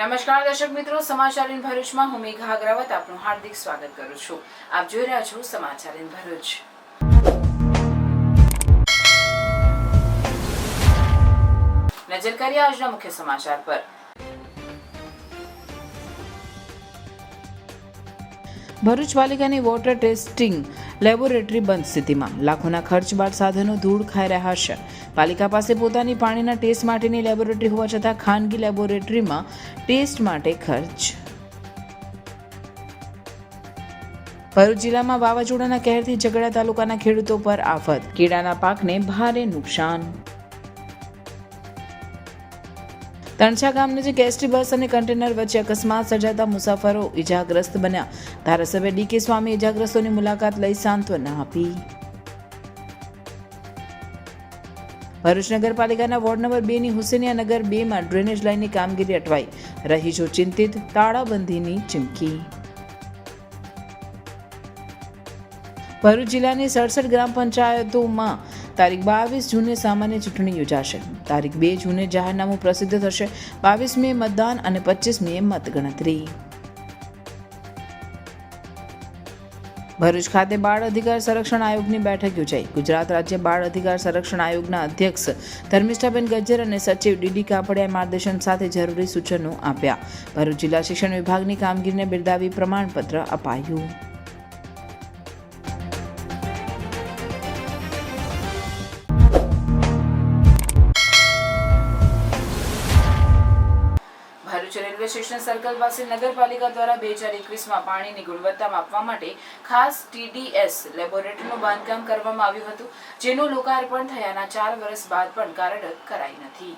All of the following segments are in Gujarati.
નમસ્કાર દર્શક મિત્રો, સમાચાર ઇન ભરૂચમાં હું મેઘા અગ્રવાલ આપનું હાર્દિક સ્વાગત કરું છું. આપ જોઈ રહ્યા છો સમાચાર ઇન ભરૂચ. નજર કરીએ આજના મુખ્ય સમાચાર પર. ભરૂચ પાલિકાની વોટર ટેસ્ટિંગ લેબોરેટરી બંધ સ્થિતિમાં. લાખોના ખર્ચ બાદ સાધનો ધૂળ ખાઈ રહ્યા છે. પાલિકા પાસે પોતાની પાણીના ટેસ્ટ માટેની લેબોરેટરી હોવા છતાં ખાનગી લેબોરેટરીમાં ટેસ્ટ માટે ખર્ચ. ભરૂચ જિલ્લામાં વાવાઝોડાના કહેરથી ઝઘડા તાલુકાના ખેડૂતો પર આફત. કેળાના પાકને ભારે નુકસાન. તણછા ગામ નજીક એસટી બસ અને કન્ટેનર વચ્ચે અકસ્માત સર્જાતા મુસાફરો ઇજાગ્રસ્ત બન્યા. ધારાસભ્ય ડી.કે. સ્વામી ઇજાગ્રસ્તોની મુલાકાત લઈ સાંત્વના આપી. ભરૂચ નગરપાલિકાના વોર્ડ નંબર 2 ની હુસેનિયા નગર 2 માં ડ્રેનેજ લાઇનની કામગીરી અટવાઈ. રહીશો ચિંતિત, તાળાબંધીની ચીમકી. ભરૂચ જિલ્લાની 67 ગ્રામ પંચાયતોમાં તારીખ 22 જૂને સામાન્ય ચૂંટણી યોજાશે. તારીખ 2 જૂને જાહેરનામું પ્રસિદ્ધ થશે. 22 મે મતદાન અને 25 મે મતગણતરી. ભરૂચ ખાતે બાળ અધિકાર સંરક્ષણ આયોગની બેઠક યોજાઈ. ગુજરાત રાજ્ય બાળ અધિકાર સંરક્ષણ આયોગના અધ્યક્ષ ધર્મિષ્ઠાબેન ગજ્જર અને સચિવ ડી.ડી. કાપડિયાએ માર્ગદર્શન સાથે જરૂરી સૂચનો આપ્યા. ભરૂચ જિલ્લા શિક્ષણ વિભાગની કામગીરીને બિરદાવી પ્રમાણપત્ર અપાયું. ભરૂચ રેલવે સ્ટેશન સર્કલ પાસે નગરપાલિકા દ્વારા 2021માં પાણીની ગુણવત્તા માપવા માટે ખાસ TDS લેબોરેટરીનું બાંધકામ કરવામાં આવ્યું હતું, જેનું લોકાર્પણ થયાના 4 વર્ષ બાદ પણ કાર્યરત કરાઈ નથી.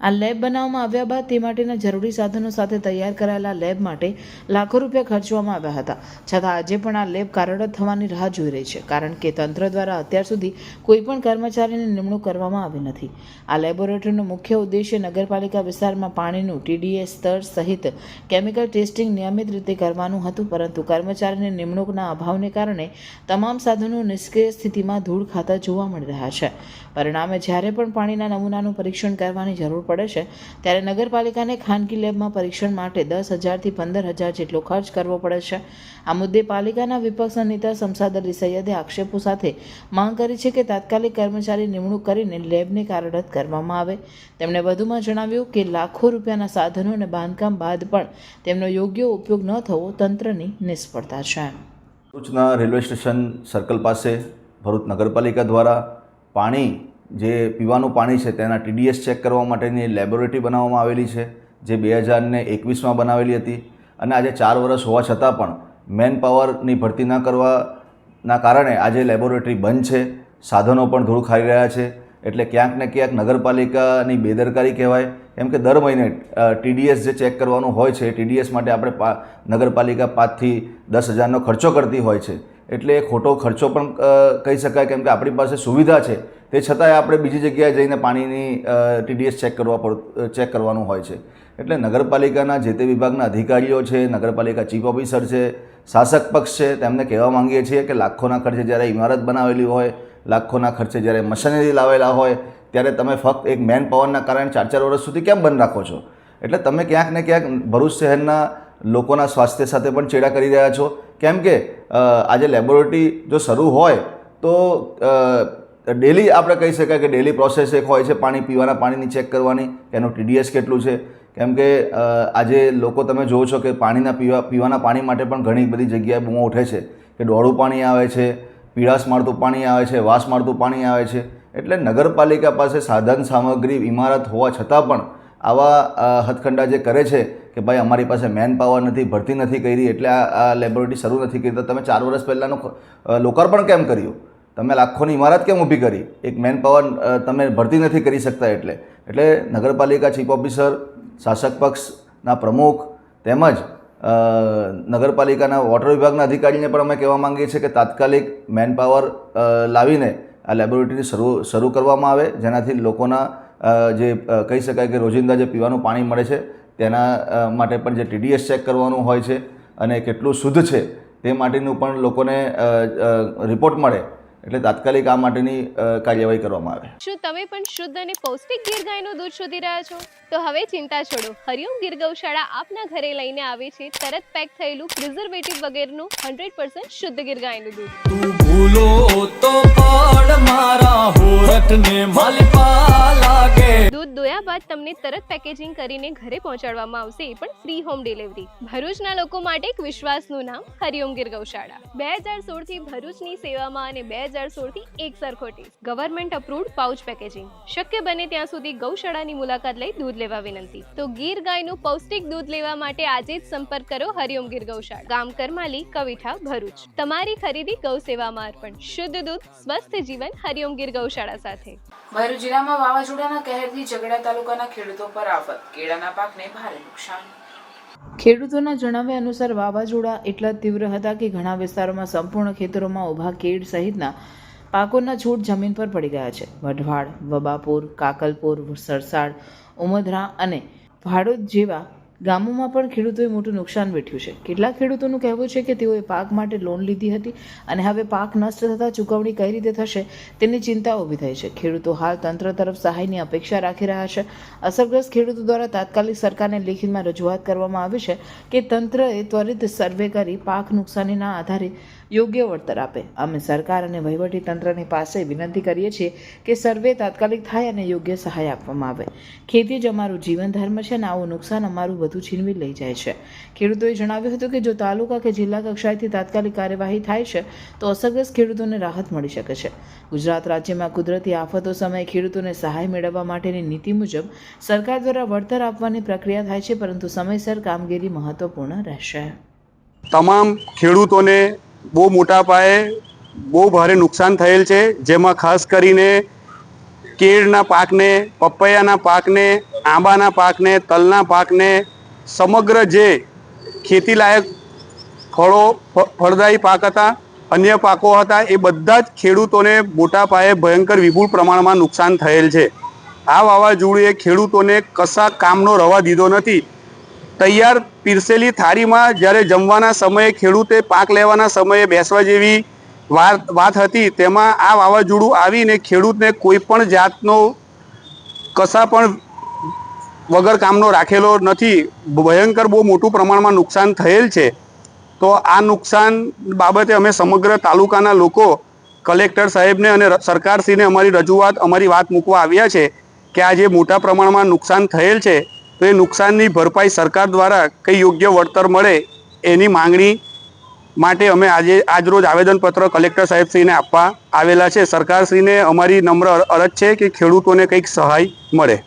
આ લેબ બનાવવામાં આવ્યા બાદ તે માટેના જરૂરી સાધનો સાથે તૈયાર કરાયેલા લેબ માટે લાખો રૂપિયા ખર્ચવામાં આવ્યા હતા. છતાં આજે પણ આ લેબ કાર્યરત થવાની રાહ જોઈ રહી છે, કારણ કે તંત્ર દ્વારા અત્યાર સુધી કોઈ પણ કર્મચારીની નિમણૂક કરવામાં આવી નથી. આ લેબોરેટરીનો મુખ્ય ઉદ્દેશ્ય નગરપાલિકા વિસ્તારમાં પાણીનું TDS સ્તર સહિત કેમિકલ ટેસ્ટિંગ નિયમિત રીતે કરવાનું હતું, પરંતુ કર્મચારીની નિમણૂકના અભાવને કારણે તમામ સાધનો નિષ્ક્રિય સ્થિતિમાં ધૂળ ખાતા જોવા મળી રહ્યા છે. પરિણામે જ્યારે પણ પાણીના નમૂનાનું પરીક્ષણ કરવાની જરૂર પડે છે, ત્યારે નગરપાલિકાને ખાનગી લેબમાં પરીક્ષણ માટે 10,000 થી 15,000 જેટલો ખર્ચ કરવો પડે છે. આ મુદ્દે પાલિકાના વિપક્ષના નેતા શમશાદ અલી સૈયદે આક્ષેપો સાથે માંગ કરી છે કે તાત્કાલિક કર્મચારી નિમણૂક કરીને લેબને કાર્યરત કરવામાં આવે. તેમણે વધુમાં જણાવ્યું કે લાખો રૂપિયાના સાધનો અને બાંધકામ બાદ પણ તેમનો યોગ્ય ઉપયોગ ન થવો તંત્રની નિષ્ફળતા છે. ભરૂચના રેલવે સ્ટેશન સર્કલ પાસે ભરૂચ નગરપાલિકા દ્વારા પાણી જે પીવાનું પાણી છે તેના TDS ચેક કરવા માટેની લેબોરેટરી બનાવવામાં આવેલી છે, જે 2021માં બનાવેલી હતી. અને આજે 4 વર્ષ હોવા છતાં પણ મેન પાવરની ભરતી ન કરવાના કારણે આજે લેબોરેટરી બંધ છે. સાધનો પણ ધૂળ ખાઈ રહ્યા છે. એટલે ક્યાંક ને ક્યાંક નગરપાલિકાની બેદરકારી કહેવાય. કેમ કે દર મહિને TDS જે ચેક કરવાનું હોય છે, TDS માટે આપણે નગરપાલિકા 5,000 થી 10,000નો ખર્ચો કરતી હોય છે. એટલે એ ખોટો ખર્ચો પણ કહી શકાય, કેમ કે આપણી પાસે સુવિધા છે, તે છતાંય આપણે બીજી જગ્યાએ જઈને પાણીની TDS ચેક કરવાનું હોય છે. એટલે નગરપાલિકાના જે તે વિભાગના અધિકારીઓ છે, નગરપાલિકા ચીફ ઓફિસર છે, શાસક પક્ષ છે, તેમને કહેવા માંગીએ છીએ કે લાખોના ખર્ચે જ્યારે ઇમારત બનાવેલી હોય, લાખોના ખર્ચે જ્યારે મશીનરી લાવેલા હોય, ત્યારે તમે ફક્ત એક મેન પાવરના કારણે 4 વર્ષ સુધી કેમ બંધ રાખો છો? એટલે તમે ક્યાંક ને ક્યાંક ભરૂચ શહેરના લોકોના સ્વાસ્થ્ય સાથે પણ ચેડા કરી રહ્યા છો. કેમ કે આજે લેબોરેટરી જો શરૂ હોય તો ડેલી આપણે કહી શકાય કે ડેલી પ્રોસેસ એક હોય છે પીવાના પાણીની ચેક કરવાની, એનું TDS કેટલું છે. કેમ કે આજે લોકો તમે જુઓ છો કે પીવાના પાણી માટે પણ ઘણી બધી જગ્યાએ બૂમો ઉઠે છે કે ડોળું પાણી આવે છે, પીળાશ મારતું પાણી આવે છે, વાસ મારતું પાણી આવે છે. એટલે નગરપાલિકા પાસે સાધન સામગ્રી ઇમારત હોવા છતાં પણ આવા હથખંડા જે કરે છે કે ભાઈ અમારી પાસે મેન પાવર નથી, ભરતી નથી કરી, એટલે આ લેબોરેટરી શરૂ નથી કરી. તો તમે 4 વર્ષ પહેલાંનું લોકાર્પણ કેમ કર્યું? તમે લાખોની ઇમારત કેમ ઊભી કરી? એક મેન પાવર તમે ભરતી નથી કરી શકતા. એટલે નગરપાલિકા ચીફ ઓફિસર, શાસક પક્ષના પ્રમુખ તેમજ નગરપાલિકાના વોટર વિભાગના અધિકારીને પણ અમે કહેવા માંગીએ છીએ કે તાત્કાલિક મેન પાવર લાવીને આ લેબોરેટરી શરૂ કરવામાં આવે, જેનાથી લોકોના જે કહી શકાય કે રોજિંદા જે પીવાનું પાણી મળે છે તેના માટે પણ જે TDS ચેક કરવાનું હોય છે અને કેટલું શુદ્ધ છે તે માટેનું પણ લોકોને રિપોર્ટ મળે. એટલે તાત્કાલિક આ માટેની કાર્યવાહી કરવામાં આવે. શું તમે પણ શુદ્ધ અને પૌષ્ટિક ગીર ગાયનું દૂધ શોધી રહ્યા છો? તો હવે ચિંતા છોડો. હરિઓમ ગીર ગૌશાળા આપના ઘરે લઈને આવે છે તરત પેક થયેલું પ્રિઝર્વેટિવ વગરનું 100% શુદ્ધ ગીર ગાયનું દૂધ. તું ભૂલો તો પડ મારા હોરઠને માલપા લાગે. દૂધ દોયા બાદ તમને તરત પેકેજિંગ કરીને ઘરે પહોંચાડવામાં આવશે, એ પણ ફ્રી હોમ ડિલિવરી. ભરૂચના લોકો માટે એક વિશ્વાસનું નામ હરિઓમ ગીર ગૌશાળા. 2016 થી ભરૂચની સેવામાં અને 2016 થી એક સરખો taste. Government approved pouch packaging. શક્ય બને ત્યાં સુધી ગૌશાળાની મુલાકાત લઈ દૂધ લેવા વિનંતી. તો ગીર ગાયનું પૌષ્ટિક દૂધ લેવા માટે આજે જ સંપર્ક કરો હરિઓમ ગીર ગૌશાળા, ગામ કરમાલી, કવિઠા, ભરૂચ. તમારી ખરીદી ગૌ સેવામાં અર્પણ. શુદ્ધ દૂધ, સ્વસ્થ જીવન હરિઓમ ગીર ગૌશાળા સાથે. ભરૂચ જિલ્લામાં વાવાઝોડાના કહેરથી ઝઘડા તાલુકાના ખેડૂતો પર આફત. કેળાના પાકને ભારે નુકસાન. ખેડૂતોના જણાવ્યા અનુસાર વાવાઝોડા એટલા તીવ્ર હતા કે ઘણા વિસ્તારોમાં સંપૂર્ણ ખેતરોમાં ઊભા કેળ સહિતના પાકોના છોડ જમીન પર પડી ગયા છે. વઢવાડ, વબાપુર, કાકલપુર, સરસાડ, ઉમદરા અને ભાડોદ જેવા ગામોમાં પણ ખેડૂતોએ મોટું નુકસાન વેઠ્યું છે. કેટલાક ખેડૂતોનું કહેવું છે કે તેઓએ પાક માટે લોન લીધી હતી અને હવે પાક નષ્ટ થતાં ચૂકવણી કઈ રીતે થશે તેની ચિંતા ઊભી થઈ છે. ખેડૂતો હાલ તંત્ર તરફ સહાયની અપેક્ષા રાખી રહ્યા છે. અસરગ્રસ્ત ખેડૂતો દ્વારા તાત્કાલિક સરકારને લેખિતમાં રજૂઆત કરવામાં આવી છે કે તંત્રએ ત્વરિત સર્વે કરી પાક નુકસાનીના આધારે યોગ્ય વળતર આપે. અમે સરકાર અને વહીવટી તંત્રની પાસે વિનંતી કરીએ છીએ કે સર્વે તાત્કાલિક થાય અને યોગ્ય સહાય આપવામાં આવે. ખેતી જ અમારું જીવન ધર્મ છે અને આવું નુકસાન અમારું બધું છીનવી લઈ જાય છે. ખેડૂતોએ જણાવ્યું હતું કે જો તાલુકા કે જિલ્લા કક્ષાએથી તાત્કાલિક કાર્યવાહી થાય છે તો અસરગ્રસ્ત ખેડૂતોને રાહત મળી શકે છે. ગુજરાત રાજ્યમાં કુદરતી આફતો સમયે ખેડૂતોને સહાય મેળવવા માટેની નીતિ મુજબ સરકાર દ્વારા વળતર આપવાની પ્રક્રિયા થાય છે, પરંતુ સમયસર કામગીરી મહત્વપૂર્ણ રહેશે. તમામ ખેડૂતોને બહુ મોટા પાયે બહુ ભારે નુકસાન થયેલ છે, જેમાં ખાસ કરીને કેળના પાકને, પપૈયાના પાકને, આંબાના પાકને, તલના પાકને, સમગ્ર જે ખેતીલાયક ફળદાયી પાક હતા, અન્ય પાકો હતા, એ બધા જ ખેડૂતોને મોટા પાયે ભયંકર વિપુલ પ્રમાણમાં નુકસાન થયેલ છે. આ વાવાઝોડુએ ખેડૂતોને કશા કામનો રવા દીધો નથી. તૈયાર પીરસેલી થાળીમાં જ્યારે જમવાના સમયે ખેડૂતે પાક લેવાના સમયે બેસવા જેવી વાત હતી, તેમાં આ વાવાઝોડું આવીને ખેડૂતને કોઈ પણ જાતનો કશા પણ વગર કામનો રાખેલો નથી. ભયંકર બહુ મોટું પ્રમાણમાં નુકસાન થયેલ છે. તો આ નુકસાન બાબતે અમે સમગ્ર તાલુકાના લોકો કલેક્ટર સાહેબને અને સરકારશ્રીને અમારી રજૂઆત, અમારી વાત મૂકવા આવ્યા છે કે આ જે મોટા પ્રમાણમાં નુકસાન થયેલ છે તો એ નુકસાનની ભરપાઈ સરકાર દ્વારા કંઈ યોગ્ય વળતર મળે એની માંગણી માટે અમે આજરોજ આવેદનપત્ર કલેક્ટર સાહેબશ્રીને આપવા આવેલા છે. સરકારશ્રીને અમારી નમ્ર અરજ છે કે ખેડૂતોને કંઈક સહાય મળે.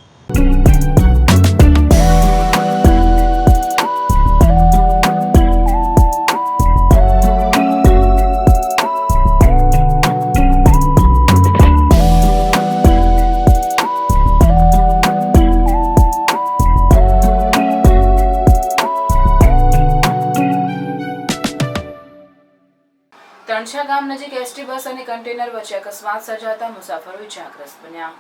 તણછા ગામ નજીક એસટી બસ અને કન્ટેનર વચ્ચે અકસ્માત સર્જાતા મુસાફરો ઇજાગ્રસ્ત બન્યા.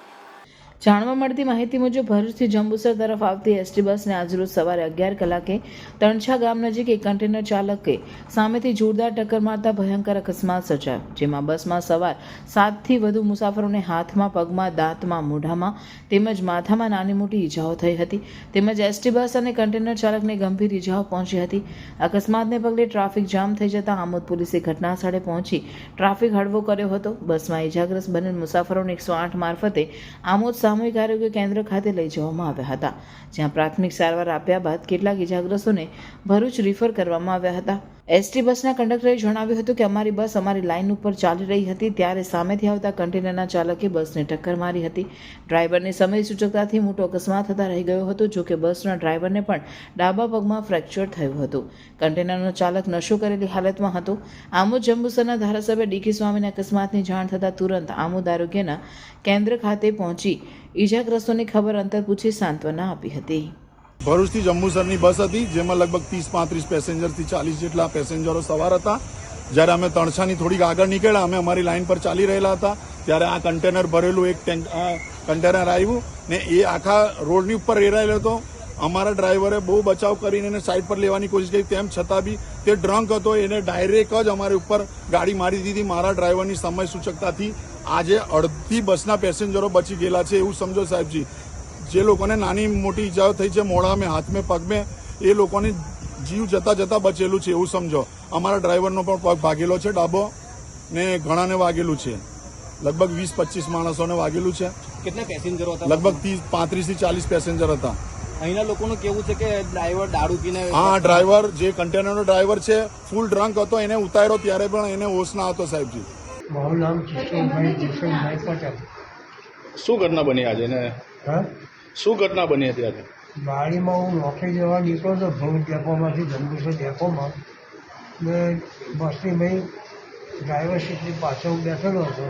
જાણવા મળતી માહિતી મુજબ ભરૂચથી જંબુસર તરફ આવતી એસટી બસને આજરોજ સવારે 11 કલાકે તણછા ગામ નજીક એક કન્ટેનર ચાલકે સામેથી જોરદાર ટક્કર મારતા ભયંકર અકસ્માત સર્જાયો, જેમાં બસમાં સવાર 7થી વધુ મુસાફરોને હાથમાં, પગમાં, દાંતમાં, મોઢામાં તેમજ માથામાં નાની મોટી ઈજાઓ થઈ હતી. તેમજ એસટી બસ અને કન્ટેનર ચાલકને ગંભીર ઈજાઓ પહોંચી હતી. અકસ્માતને પગલે ટ્રાફિક જામ થઈ જતા આમોદ પોલીસે ઘટના સ્થળે પહોંચી ટ્રાફિક હળવો કર્યો હતો. બસમાં ઈજાગ્રસ્ત બનેલ મુસાફરોને 108 મારફતે આમોદ સામૂહિક આરોગ્ય કેન્દ્ર ખાતે લઈ જવામાં આવ્યા હતા, જ્યાં પ્રાથમિક સારવાર આપ્યા બાદ કેટલાક ઇજાગ્રસ્તોને ભરૂચ રિફર કરવામાં આવ્યા હતા. એસટી બસના કંડક્ટરે જણાવ્યું હતું કે અમારી બસ અમારી લાઇન ઉપર ચાલી રહી હતી ત્યારે સામેથી આવતા કન્ટેનરના ચાલકે બસને ટક્કર મારી હતી. ડ્રાઈવરને સમય સૂચકતાથી મોટો અકસ્માત થતા રહી ગયો હતો. જોકે બસના ડ્રાઈવરને પણ ડાબા પગમાં ફ્રેક્ચર થયું હતું. કન્ટેનરનો ચાલક નશો કરેલી હાલતમાં હતો. આમોદ જંબુસરના ધારાસભ્ય ડીકે સ્વામીને અકસ્માતની જાણ થતાં તુરંત આમોદ આરોગ્યના કેન્દ્ર ખાતે પહોંચી ઈજાગ્રસ્તોની ખબર અંતર પૂછી સાંત્વના આપી હતી. ભરૂચથી જંબુસરની બસ હતી, જેમાં લગભગ 30-35 પેસેન્જરથી 40 જેટલા પેસેન્જરો સવાર હતા. જ્યારે અમે તણછાની થોડીક આગળ નીકળ્યા, અમે અમારી લાઇન પર ચાલી રહેલા હતા, ત્યારે આ કન્ટેનર ભરેલું એક કન્ટેનર આવ્યું ને એ આખા રોડની ઉપર રેરાયેલો હતો. અમારા ડ્રાઈવરે બહુ બચાવ કરીને એને સાઈડ પર લેવાની કોશિશ કરી, તેમ છતાં બી તે ડ્રંક હતો, એને ડાયરેક્ટ જ અમારી ઉપર ગાડી મારી દીધી. મારા ડ્રાઈવરની સમય સૂચકતાથી આજે અડધી બસના પેસેન્જરો બચી ગયેલા છે એવું સમજો સાહેબજી. જે લોકોને નાની મોટી ઈજાઓ થઈ છે મોઢામાં, હાથમાં, પગમાં, એ લોકોની જીવ જતા જતા બચેલું છે એવું સમજો. અમારા ડ્રાઈવરનો પણ પગ ભાગેલો છે ડાબો, ને ઘણાને વાગેલું છે. લગભગ 20-25 માણસોને વાગેલું છે. કેટલા પેસેન્જરો હતા? લગભગ 35 થી 40 પેસેન્જર હતા. અહીંના લોકોનું કેવું છે કે ડ્રાઈવર દારૂ પીને હા, ડ્રાઈવર જે કન્ટેનરનો ડ્રાઈવર છે ફૂલ ડ્રંક હતો. એને ઉતાર્યો ત્યારે પણ એને હોશ ના હતો સાહેબજી. મારું નામ કિશોરભાઈ જયસંગભાઈ પટેલ. શું ઘટના બની આજે ને હા, શું ઘટના બની હતી આજે? ગાડીમાં હું નોકરી જવા નીકળ્યો હતો ભરૂચ ડેપોમાંથી જંબુસર ડેપોમાં, ને બસની ભાઈ ડ્રાઈવર સીટની પાછળ હું બેઠેલો હતો,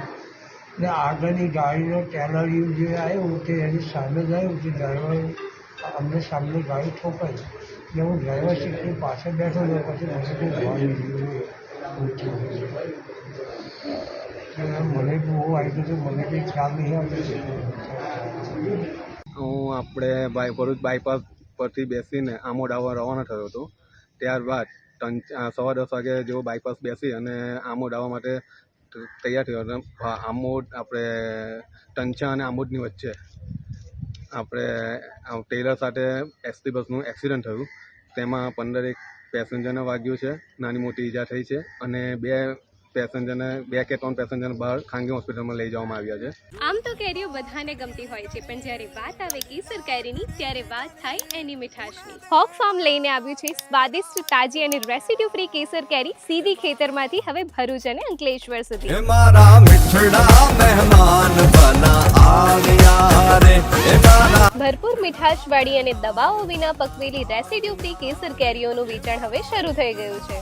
ને આગળની ગાડીનો ટેલરિયું જે આવ્યું તે એની સામે જ આવ્યું તે ડ્રાઈવર અમને સામે ગાડી ઠોકાઈ, ને હું ડ્રાઈવર સીટની પાછળ બેઠેલો. પછી મને બહુ આવી ગયું, મને કંઈ ખ્યાલ નહીં આવતો. હું આપણે ભરૂચ બાયપાસ પરથી બેસીને આમોદ આવવા રવાના થયો હતો. ત્યારબાદ 10:15 વાગે જેવો બાયપાસ બેસી અને આમોદ આવવા માટે તૈયાર થયો હતો. આમોદ આપણે ટંચા અને આમોદની વચ્ચે આપણે ટેલર સાથે એસટી બસનું એક્સિડન્ટ થયું. તેમાં 15 પેસેન્જરને વાગ્યું છે, નાની મોટી ઈજા થઈ છે અને 2 કે 3 પેસેન્જરને બહાર ખાનગી હોસ્પિટલમાં લઈ જવામાં આવ્યા છે. આમ તો કેરીઓ બધાને ગમતી હોય છે, પણ જ્યારે વાત આવે કેસર કેરીની ત્યારે વાત થાય એની મીઠાશની. હોક ફાર્મ લઈને આવ્યું છે સ્વાદિષ્ટ, તાજી અને રેસિડ્યુ ફ્રી કેસર કેરી સીધી ખેતરમાંથી હવે ભરૂચ અને અંકલેશ્વર સુધી. મારા મિઠડા મહેમાન બના આવ્યા રે ભરપૂર મીઠાશવાળી અને દવાઓ વિના પકવેલી રેસિડ્યુ ફ્રી કેસર કેરીઓનું વેચાણ હવે શરૂ થઈ ગયું છે.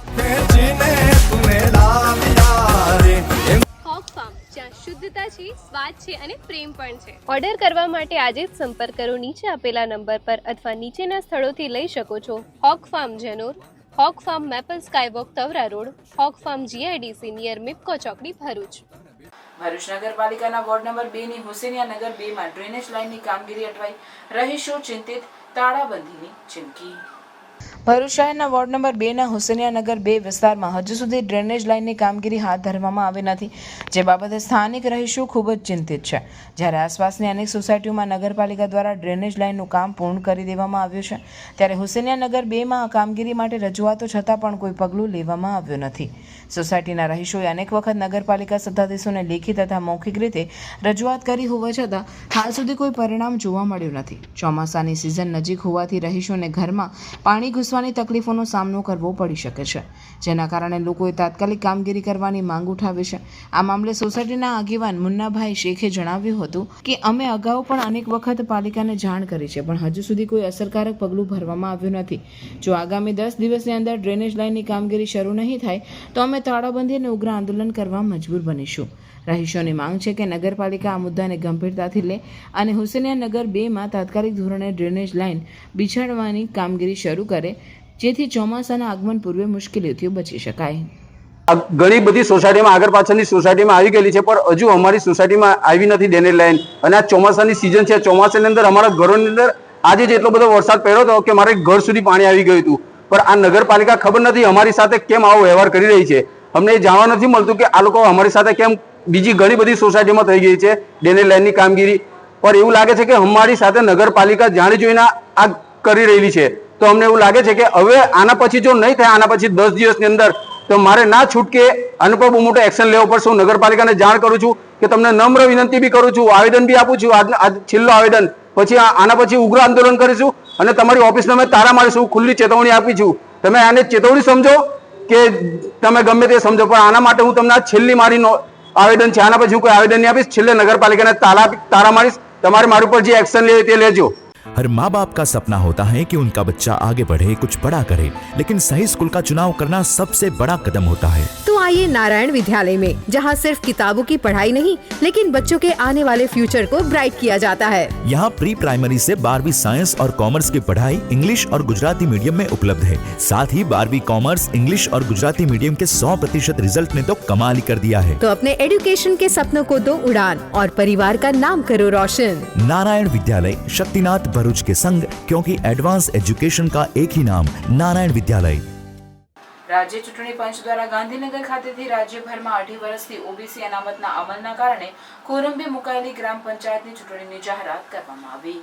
હોક ફાર્મ, જ્યાં શુદ્ધતા છે, સ્વાદ છે અને પ્રેમ પણ છે. ઓર્ડર કરવા માટે આજે જ સંપર્ક કરો નીચે આપેલા નંબર પર અથવા નીચેના સ્થળોથી લઈ શકો છો. Hawk Farm Janor, Hawk Farm Maple Skywalk Tavra road, Hawk Farm GIDC near મિપકો ચોકડી ભરૂચ. ભરૂચ નગરપાલિકાના વોર્ડ નંબર 2 ની હુસેનિયા નગર 2 માં ડ્રેનેજ લાઇનની કામગીરી અટવાઈ, રહીશો ચિંતિત, તાળાબંધીની ચીમકી. ભરૂચ શહેરના વોર્ડ નંબર 2 ના હુસેનિયા નગર 2 વિસ્તારમાં હજુ સુધી ડ્રેનેજ લાઇનની કામગીરી હાથ ધરવામાં આવી નથી, જે બાબતે સ્થાનિક રહીશો ખૂબ જ ચિંતિત છે. જ્યારે આસપાસની અનેક સોસાયટીઓમાં નગરપાલિકા દ્વારા ડ્રેનેજ લાઇનનું કામ પૂર્ણ કરી દેવામાં આવ્યું છે, ત્યારે હુસેનિયા નગર 2 માં આ કામગીરી માટે રજૂઆતો છતાં પણ કોઈ પગલું લેવામાં આવ્યું નથી. સોસાયટીના રહીશોએ અનેક વખત નગરપાલિકા સત્તાધીશોને લેખિત તથા મૌખિક રીતે રજૂઆત કરી હોવા છતાં હાલ સુધી કોઈ પરિણામ જોવા મળ્યું નથી. ચોમાસાની સિઝન નજીક હોવાથી રહીશોને ઘરમાં પાણી ઘૂસવાની તકલીફોનો સામનો કરવો પડી શકે છે, જેના કારણે લોકોએ તાત્કાલિક કામગીરી કરવાની માંગ ઉઠાવી છે. આ મામલે સોસાયટીના આગેવાન મુન્નાભાઈ શેખે જણાવ્યું હતું કે અમે અગાઉ પણ અનેક વખત પાલિકાને જાણ કરી છે, પણ હજુ સુધી કોઈ અસરકારક પગલું ભરવામાં આવ્યું નથી. જો આગામી 10 દિવસની અંદર ડ્રેનેજ લાઇનની કામગીરી શરૂ નહીં થાય તો અમે તાળાબંધી અને ઉગ્ર આંદોલન કરવા મજબૂર બનીશું. રહીશોની માંગ છે કે નગરપાલિકા આ મુદ્દાને ગંભીરતાથી લે અને હુસેનિયા નગર 2 માં તાત્કાલિક ધોરણે ડ્રેનેજ લાઇન બિછાડવાની કામગીરી શરૂ કરે, જેથી ચોમાસાના આગમન પૂર્વે મુશ્કેલીઓથી બચી શકાય. ઘણી બધી સોસાયટીમાં આગળ પાછળની સોસાયટીમાં આવી ગયેલી છે, પણ હજુ અમારી સોસાયટીમાં આવી નથી ડ્રેનેજ લાઇન. અને આ ચોમાસાની સિઝન છે, ચોમાસાની અંદર અમારા ઘરોની અંદર આજે જ એટલો બધો વરસાદ પડ્યો હતો કે મારે ઘર સુધી પાણી આવી ગયું હતું. પણ આ નગરપાલિકા ખબર નથી અમારી સાથે કેમ આવો વ્યવહાર કરી રહી છે. અમને એ જાણવા નથી મળતું કે આ લોકો અમારી સાથે કેમ બીજી ઘણી બધી સોસાયટીમાં થઈ ગઈ છે ડ્રેનેજ લાઇનની કામગીરી. પણ એવું લાગે છે કે અમારી સાથે નગરપાલિકા જાણી જોઈને આ કરી રહેલી છે. તો અમને એવું લાગે છે કે હવે આના પછી જો નહીં થાય, આના પછી 10 દિવસની અંદર તો મારે ના છૂટકે આના પર બહુ મોટો એક્શન લેવો પડશે. હું નગરપાલિકાને જાણ કરું છું કે તમને નમ્ર વિનંતી બી કરું છું, આવેદન બી આપું છું. આજ છેલ્લો આવેદન, પછી આના પછી ઉગ્ર આંદોલન કરીશું અને તમારી ઓફિસને અમે તાળા મારીશું. ખુલ્લી ચેતવણી આપી છું. તમે આને ચેતવણી સમજો કે તમે ગમે તે સમજો, પણ આના માટે હું તમને આ છેલ્લી મારી આવેદન છે. આના પછી હું કોઈ આવેદન નહીં આપીશ. છેલ્લે નગરપાલિકાને તાળા મારીશ. તમારે મારી ઉપર જે एक्शन ले તે લેજો. हर माँ बाप का सपना होता है कि उनका बच्चा आगे बढ़े, कुछ बड़ा करे, लेकिन सही स्कूल का चुनाव करना सबसे बड़ा कदम होता है. तो आइए नारायण विद्यालय में, जहाँ सिर्फ किताबों की पढ़ाई नहीं, लेकिन बच्चों के आने वाले फ्यूचर को ब्राइट किया जाता है. यहाँ प्री प्राइमरी से 12वीं साइंस और कॉमर्स की पढ़ाई इंग्लिश और गुजराती मीडियम में उपलब्ध है. साथ ही 12वीं कॉमर्स, इंग्लिश और गुजराती मीडियम के 100% रिजल्ट ने तो कमाल ही कर दिया है. तो अपने एजुकेशन के सपनों को दो उड़ान और परिवार का नाम करो रोशन. नारायण विद्यालय, शक्तिनाथ भरूच के संग, क्योंकि एडवांस एजुकेशन का एक ही नाम नारायण विद्यालय. રાજ્ય ચૂંટણી પંચ દ્વારા ગાંધીનગર ખાતેથી રાજ્યભરમાં 2.5 વર્ષથી ઓબીસી અનામતના અમલના કારણે કોરંબે મુકાયેલી ગ્રામ પંચાયતની ચૂંટણીની જાહેરાત કરવામાં આવી.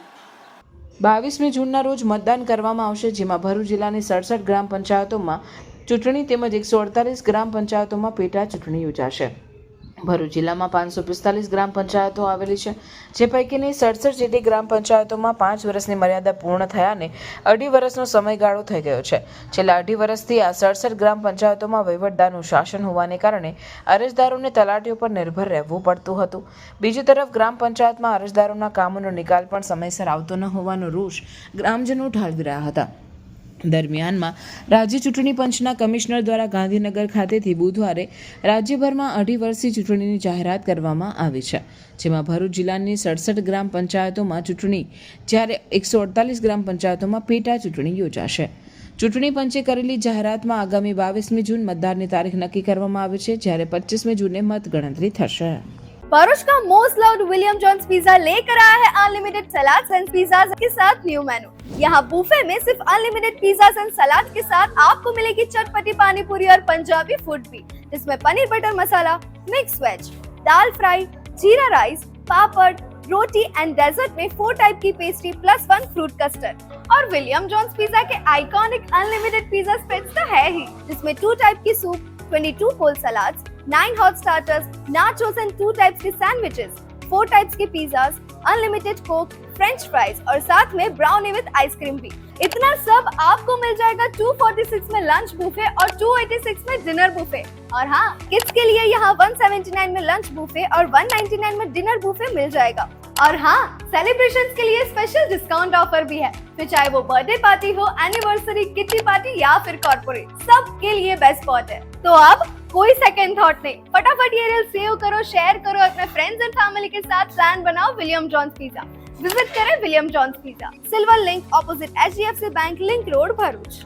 22મી જૂનના રોજ મતદાન કરવામાં આવશે, જેમાં ભરૂચ જિલ્લાની 67 ગ્રામ પંચાયતોમાં ચૂંટણી તેમજ 148 ગ્રામ પંચાયતોમાં પેટા ચૂંટણી યોજાશે. ભરૂચ જિલ્લામાં 545 ગ્રામ પંચાયતો આવેલી છે, જે પૈકીની 67 જેટલી ગ્રામ પંચાયતોમાં 5 વર્ષની મર્યાદા પૂર્ણ થયાને 2.5 વર્ષનો સમયગાળો થઈ ગયો છે. છેલ્લા 2.5 વર્ષથી આ 67 ગ્રામ પંચાયતોમાં વહીવટદારનું શાસન હોવાને કારણે અરજદારોને તલાટીઓ પર નિર્ભર રહેવું પડતું હતું. બીજી તરફ ગ્રામ પંચાયતમાં અરજદારોના કામોનો નિકાલ પણ સમયસર આવતો ન હોવાનો રોષ ગ્રામજનો ઠાલવી રહ્યા હતા. દરમિયાનમાં રાજ્ય ચૂંટણી પંચના કમિશનર દ્વારા ગાંધીનગર ખાતેથી બુધવારે રાજ્યભરમાં 2.5 વર્ષની ચૂંટણીની જાહેરાત કરવામાં આવી છે, જેમાં ભરૂચ જિલ્લાની 67 ગ્રામ પંચાયતોમાં ચૂંટણી જ્યારે 148 ગ્રામ પંચાયતોમાં પેટા ચૂંટણી યોજાશે. ચૂંટણી પંચે કરેલી જાહેરાતમાં આગામી 22મી જૂન મતદાનની તારીખ નક્કી કરવામાં આવી છે, જ્યારે 25મી જૂને મતગણતરી થશે. भरूच का most loved William John's pizza लेकर आया है अनलिमिटेड सलाद एंड पिज्जाज के साथ न्यू मेनू. यहाँ बुफे में सिर्फ अनलिमिटेड पिज्जाज एंड सलाद के साथ आपको मिलेगी चटपटी पानी पूरी और पंजाबी फूड भी, जिसमें paneer butter masala, mix veg, dal fry, jeera rice, papad, roti and dessert में 4 टाइप की पेस्ट्री प्लस 1 फ्रूट कस्टर्ड. और विलियम जॉन्स पिज्जा के आइकॉनिक अनलिमिटेड पिज्जा स्प्रेड्स तो है ही, जिसमें 2 टाइप की soup, 22 whole salads, 9 hot starters, nachos and 2 types के सैंडविचेस, 4 टाइप्स के pizzas, unlimited coke, french fries और साथ में ब्राउनी विद आइसक्रीम भी. इतना सब आपको मिल जाएगा 246 में लंच बुफे और 286 में डिनर बुफे. और हाँ, किड्स के लिए यहाँ 179 में लंच बुफे और 199 में डिनर बुफे मिल जाएगा. और हाँ, सेलिब्रेशंस के लिए स्पेशल डिस्काउंट ऑफर भी है, फिर चाहे वो बर्थडे पार्टी हो, एनिवर्सरी, किटी पार्टी या फिर कॉर्पोरेट, सब के लिए बेस्ट स्पॉट है. तो अब कोई सेकंड थॉट नहीं, फटाफट ये रील सेव करो, शेयर करो, अपने फ्रेंड्स एंड फैमिली के साथ प्लान बनाओ विलियम जॉन्स पिज्जा. विजिट करें William John's pizza, silver link opposite HDFC bank link road Bharuch.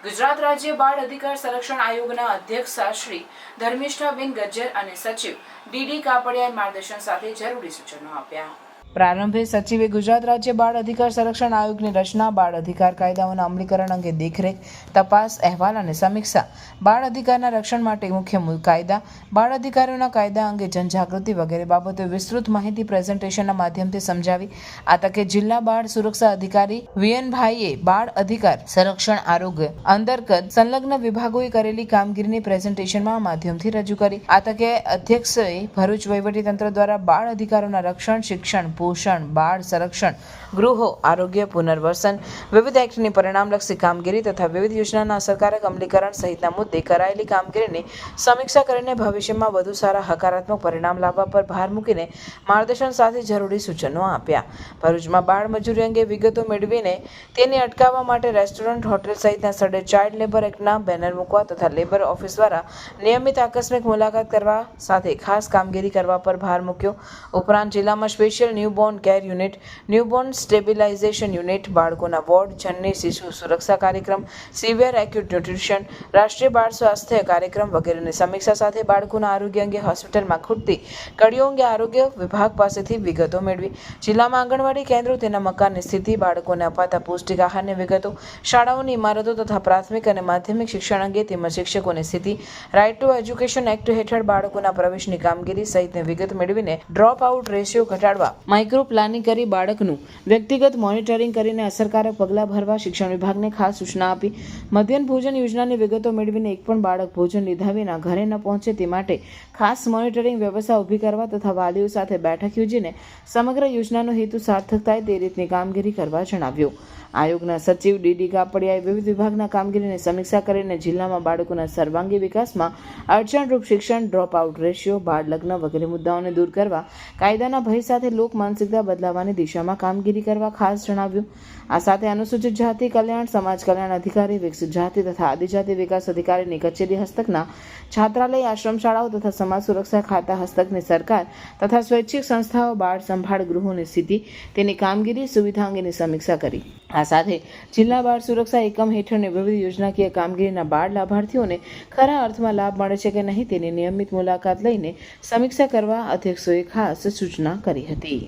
Gujarat રાજ્ય બાળ અધિકાર સંરક્ષણ આયોગના અધ્યક્ષ શ્રી ધર્મિષ્ઠાબેન ગજ્જર અને સચિવ ડીડી કાપડિયાએ માર્ગદર્શન સાથે જરૂરી સૂચનો આપ્યા. પ્રારંભે સચિવે ગુજરાત રાજ્ય બાળ અધિકાર સંરક્ષણ આયોગની રચના, બાળ અધિકાર કાયદાઓના અમલીકરણ અંગે દેખરેખ, તપાસ, અહેવાલ અને સમીક્ષા, બાળ અધિકારના રક્ષણ માટે મુખ્ય મૂળ કાયદા, બાળ અધિકારોના કાયદા અંગે જનજાગૃતિ વગેરે બાબતે વિસ્તૃત માહિતી પ્રેઝન્ટેશનના માધ્યમથી સમજાવી. આ તકે જિલ્લા બાળ સુરક્ષા અધિકારી વીએનભાઈએ બાળ અધિકાર સંરક્ષણ આરોગ્ય અંતર્ગત સંલગ્ન વિભાગોએ કરેલી કામગીરીની પ્રેઝન્ટેશનમાં માધ્યમથી રજૂ કરી. આ તકે અધ્યક્ષએ ભરૂચ વહીવટીતંત્ર દ્વારા બાળ અધિકારોના રક્ષણ, શિક્ષણ, પોષણ, બાળ સંરક્ષણ, ગૃહો, આરોગ્ય, પુનર્વસન, વિવિધ એક્ટની પરિણામલક્ષી કામગીરી તથા વિવિધ યોજનાના અસરકારક અમલીકરણ સહિતના મુદ્દે કરાયેલી કામગીરીની સમીક્ષા કરીને ભવિષ્યમાં વધુ સારા હકારાત્મક પરિણામ લાવવા પર ભાર મૂકીને માર્ગદર્શન સાથે જરૂરી સૂચનો આપ્યા. ભરૂચમાં બાળ મજૂરી અંગે વિગતો મેળવીને તેને અટકાવવા માટે રેસ્ટોરન્ટ, હોટેલ સહિતના સ્થળે ચાઇલ્ડ લેબર એક્ટના બેનર મૂકવા તથા લેબર ઓફિસ દ્વારા નિયમિત આકસ્મિક મુલાકાત કરવા સાથે ખાસ કામગીરી કરવા પર ભાર મૂક્યો. ઉપરાંત જિલ્લામાં special newborn care unit, newborn stabilisation unit, બાળકોના વોર્ડ, જનની શિશુ સુરક્ષા કાર્યક્રમ, સિવિયર એક્યુટ ન્યુટ્રિશન, રાષ્ટ્રીય બાળ સ્વાસ્થ્ય કાર્યક્રમ વગેરેની સમીક્ષા સાથે બાળકોના આરોગ્ય અંગે હોસ્પિટલમાં ખૂટતી કડીઓ અંગે આરોગ્ય વિભાગ પાસેથી વિગતો મેળવી. જિલ્લામાં આંગણવાડી કેન્દ્રો, તેના મકાનની સ્થિતિ, બાળકોને અપાતા પૌષ્ટિક આહારની વિગતો, શાળાઓની ઇમારતો તથા પ્રાથમિક અને માધ્યમિક શિક્ષણ અંગે તેમજ શિક્ષકોની સ્થિતિ, રાઇટ ટુ એજ્યુકેશન એક્ટ હેઠળ બાળકોના પ્રવેશની કામગીરી સહિતની વિગત મેળવીને ડ્રોપ આઉટ રેશિયો ઘટાડવા માઇક્રો પ્લાનિંગ કરી બાળકનું વ્યક્તિગત મોનિટરિંગ કરીને અસરકારક પગલાં ભરવા શિક્ષણ વિભાગને ખાસ સૂચના આપી. મધ્યાહન ભોજન યોજનાની વિગતો મેળવીને એક પણ બાળક ભોજન લીધા વિના ઘરે ન પહોંચે તે માટે ખાસ મોનિટરિંગ વ્યવસ્થા ઊભી કરવા તથા વાલીઓ સાથે બેઠક યોજીને સમગ્ર યોજનાનો હેતુ સાર્થક થાય તે રીતની કામગીરી કરવા જણાવ્યું. આયોગના સચિવ ડીડી કાપડિયાએ વિવિધ વિભાગના કામગીરીની સમીક્ષા કરીને જિલ્લામાં બાળકોના સર્વાંગી વિકાસમાં અડચણરૂપ શિક્ષણ, ડ્રોપ આઉટ રેશિયો, બાળ લગ્ન વગેરે મુદ્દાઓને દૂર કરવા, કાયદાના ભય સાથે લોક માનસિકતા બદલાવવાની દિશામાં કામગીરી કરવા ખાસ જણાવ્યું. આ સાથે અનુસૂચિત જાતિ કલ્યાણ, સમાજ કલ્યાણ અધિકારી, વિકસિત જાતિ તથા આદિજાતિ વિકાસ અધિકારીની કચેરી હસ્તકના છાત્રાલય, આશ્રમ શાળાઓ તથા સમાજ સુરક્ષા ખાતા હસ્તકની સરકાર તથા સ્વૈચ્છિક સંસ્થાઓ બાળ સંભાળ ગૃહોની સ્થિતિ, તેની કામગીરી, સુવિધા અંગેની સમીક્ષા કરી. આ સાથે જિલ્લા બાળ સુરક્ષા એકમ હેઠળની વિવિધ યોજનાકીય કામગીરીના બાળ લાભાર્થીઓને ખરા અર્થમાં લાભ મળે છે કે નહીં તેની નિયમિત મુલાકાત લઈને સમીક્ષા કરવા અધ્યક્ષોએ ખાસ સૂચના કરી હતી.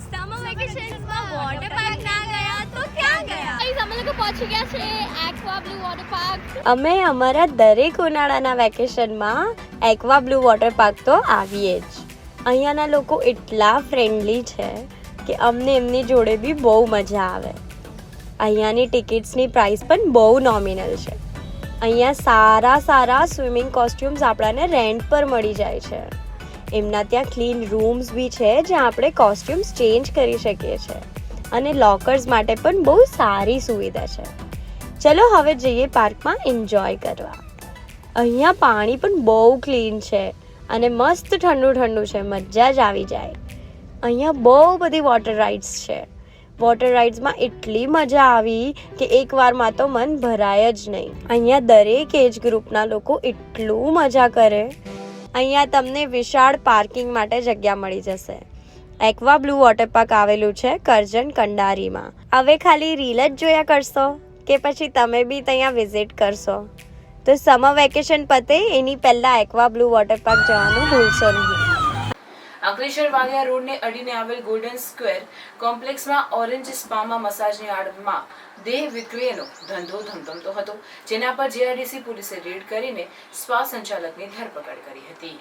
समर वेकेशंस में वाटर पार्क ना गया तो क्या गया? हम लोग પહોંચી ગયા છે એક્વા બ્લુ વોટર પાર્ક. અમે અમારા દરેક ઉનાળાના વેકેશનમાં એક્વા બ્લુ વોટર પાર્ક તો આવીએ જ. અહીંયાના લોકો એટલા ફ્રેન્ડલી છે કે અમને એમની જોડે બી બહુ મજા આવે. અહીંયાની ટિકિટ્સની પ્રાઇસ પણ બહુ નોમિનલ છે. અહીંયા સારા સ્વિમિંગ કોસ્ટ્યુમ્સ આપણાને રેન્ટ પર મળી જાય છે. એમના ત્યાં ક્લીન રૂમ્સ બી છે જ્યાં આપણે કોસ્ટ્યુમ્સ ચેન્જ કરી શકીએ છીએ અને લોકર્સ માટે પણ બહુ સારી સુવિધા છે. ચલો હવે જઈએ પાર્કમાં એન્જોય કરવા. અહીંયા પાણી પણ બહુ ક્લીન છે અને મસ્ત ઠંડુ છે. મજા જ આવી જાય. અહીંયા બહુ બધી વોટર રાઇડ્સ છે. વોટર રાઇડ્સમાં એટલી મજા આવી કે એકવારમાં તો મન ભરાય જ નહીં. અહીંયા દરેક એજ ગ્રુપના લોકો એટલું મજા કરે. અહીંયા તમને વિશાળ પાર્કિંગ માટે જગ્યા મળી જશે. એક્વા બ્લુ વોટર પાર્ક આવેલું છે કરજણ કંડારીમાં. હવે ખાલી રીલ જ જોયા કરશો કે પછી તમે બી ત્યાં વિઝિટ કરશો? તો સમર વેકેશન પતે એની પહેલા એક્વા બ્લુ વોટર પાર્ક જવાનું ભૂલશો નહીં. અંકલેશ્વર વાલિયા રોડને અડીને આવેલ ગોલ્ડન સ્ક્વેર કોમ્પ્લેક્સમાં ઓરેન્જ સ્પામાં મસાજની આડમાં દેહ વિક્રયનો ધંધો ધમધમતો હતો, જેના પર જીઆરડીસી પોલીસે રેડ કરીને સ્પા સંચાલકની ધરપકડ કરી હતી.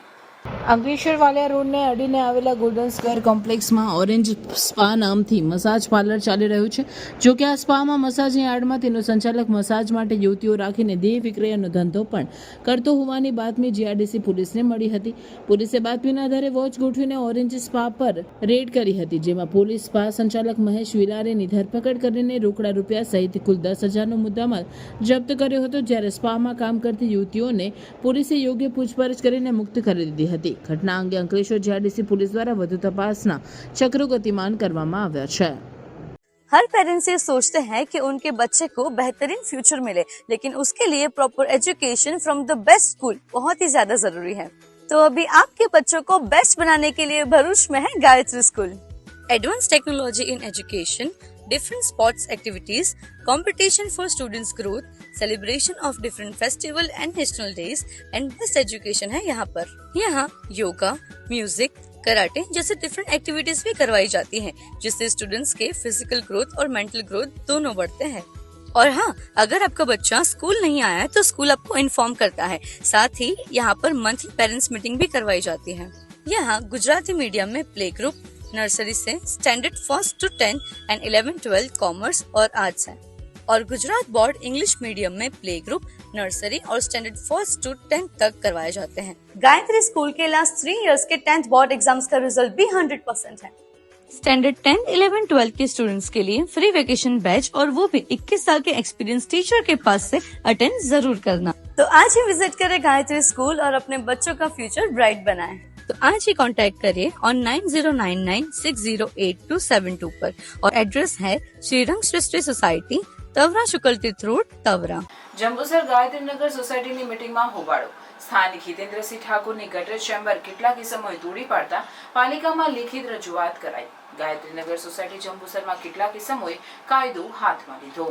અંકલેશ્વર વાલિયા રોડને અડીને આવેલા ગોલ્ડન સ્ક્વેર કોમ્પ્લેક્સમાં ઓરેન્જ સ્પા નામથી મસાજ પાર્લર ચાલી રહ્યું છે. જો કે આ સ્પામાં મસાજની આડમાં તેનો સંચાલક મસાજ માટે યુવતીઓ રાખીને દેહ વિક્રયનો ધંધો પણ કરતો હોવાની બાતમી જીઆરડીસી પોલીસને મળી હતી. પોલીસે બાતમીના આધારે વોચ ગોઠવીને ઓરેન્જ સ્પા પર રેડ કરી હતી, જેમાં પોલીસ સ્પા સંચાલક મહેશ વિલારેની ધરપકડ કરીને રોકડા રૂપિયા સહિત કુલ 10,000નો મુદ્દામાલ જપ્ત કર્યો હતો. જ્યારે સ્પામાં કામ કરતી યુવતીઓને પોલીસે યોગ્ય પૂછપરછ કરીને મુક્ત કરી દીધી હતી. ઘટના અંગે અંકલેશ્વર જીઆરડીસી પોલીસ દ્વારા વધુ તપાસના चक्रों गतिमान કરવામાં આવ્યા છે. हर पेरेंट्स ये सोचते हैं कि उनके बच्चे को बेहतरीन फ्यूचर मिले, लेकिन उसके लिए proper education from the best school बहुत ही ज्यादा जरूरी है. तो अभी आपके बच्चों को बेस्ट बनाने के लिए भरूच में है Gayatri school. Advance technology in education, different sports activities, competition for students' growth, celebration of different festival and national days and best education है यहाँ पर. यहाँ योगा, म्यूजिक, कराटे जैसे डिफरेंट एक्टिविटीज भी करवाई जाती हैं, जिससे स्टूडेंट्स के फिजिकल ग्रोथ और मेंटल ग्रोथ दोनों बढ़ते हैं. और हाँ, अगर आपका बच्चा स्कूल नहीं आया है तो स्कूल आपको इन्फॉर्म करता है. साथ ही यहाँ पर मंथली पेरेंट्स मीटिंग भी करवाई जाती है. यहाँ गुजराती मीडियम में प्ले ग्रुप, नर्सरी से standard 1st to 10 and 11-12 commerce और आर्ट्स है. और गुजरात बोर्ड इंग्लिश मीडियम में प्ले ग्रुप, नर्सरी और स्टैंडर्ड 1st to 10 तक करवाए जाते हैं. गायत्री स्कूल के लास्ट 3 इयर्स के 10th बोर्ड एग्जाम्स का रिजल्ट भी 100% है. स्टैंडर्ड 10, 11, 12 के स्टूडेंट्स के लिए फ्री वेकेशन बैच और वो भी 21 साल के एक्सपीरियंस टीचर के पास से अटेंड जरूर करना. तो आज ही विजिट करें गायत्री स्कूल और अपने बच्चों का फ्यूचर ब्राइट बनाएं. तो आज ही कांटेक्ट करिए ऑन 9099608272 पर और एड्रेस है श्रीरंग सृष्टि सोसाइटी, तवरा शुक्ल तीर्थ रोड, तवरा. જંબુસર ગાયત્રીનગર સોસાયટીની મીટિંગમાં હોબાળો. સ્થાનિક હિતેન્દ્રસિંહ ઠાકોરની ગટર ચેમ્બર કેટલાક સમય તોડી પાડતા પાલિકામાં લેખિત રજૂઆત કરાઈ. ગાયત્રીનગર સોસાયટી જંબુસરમાં કેટલાક સમયે કાયદો હાથમાં લીધો.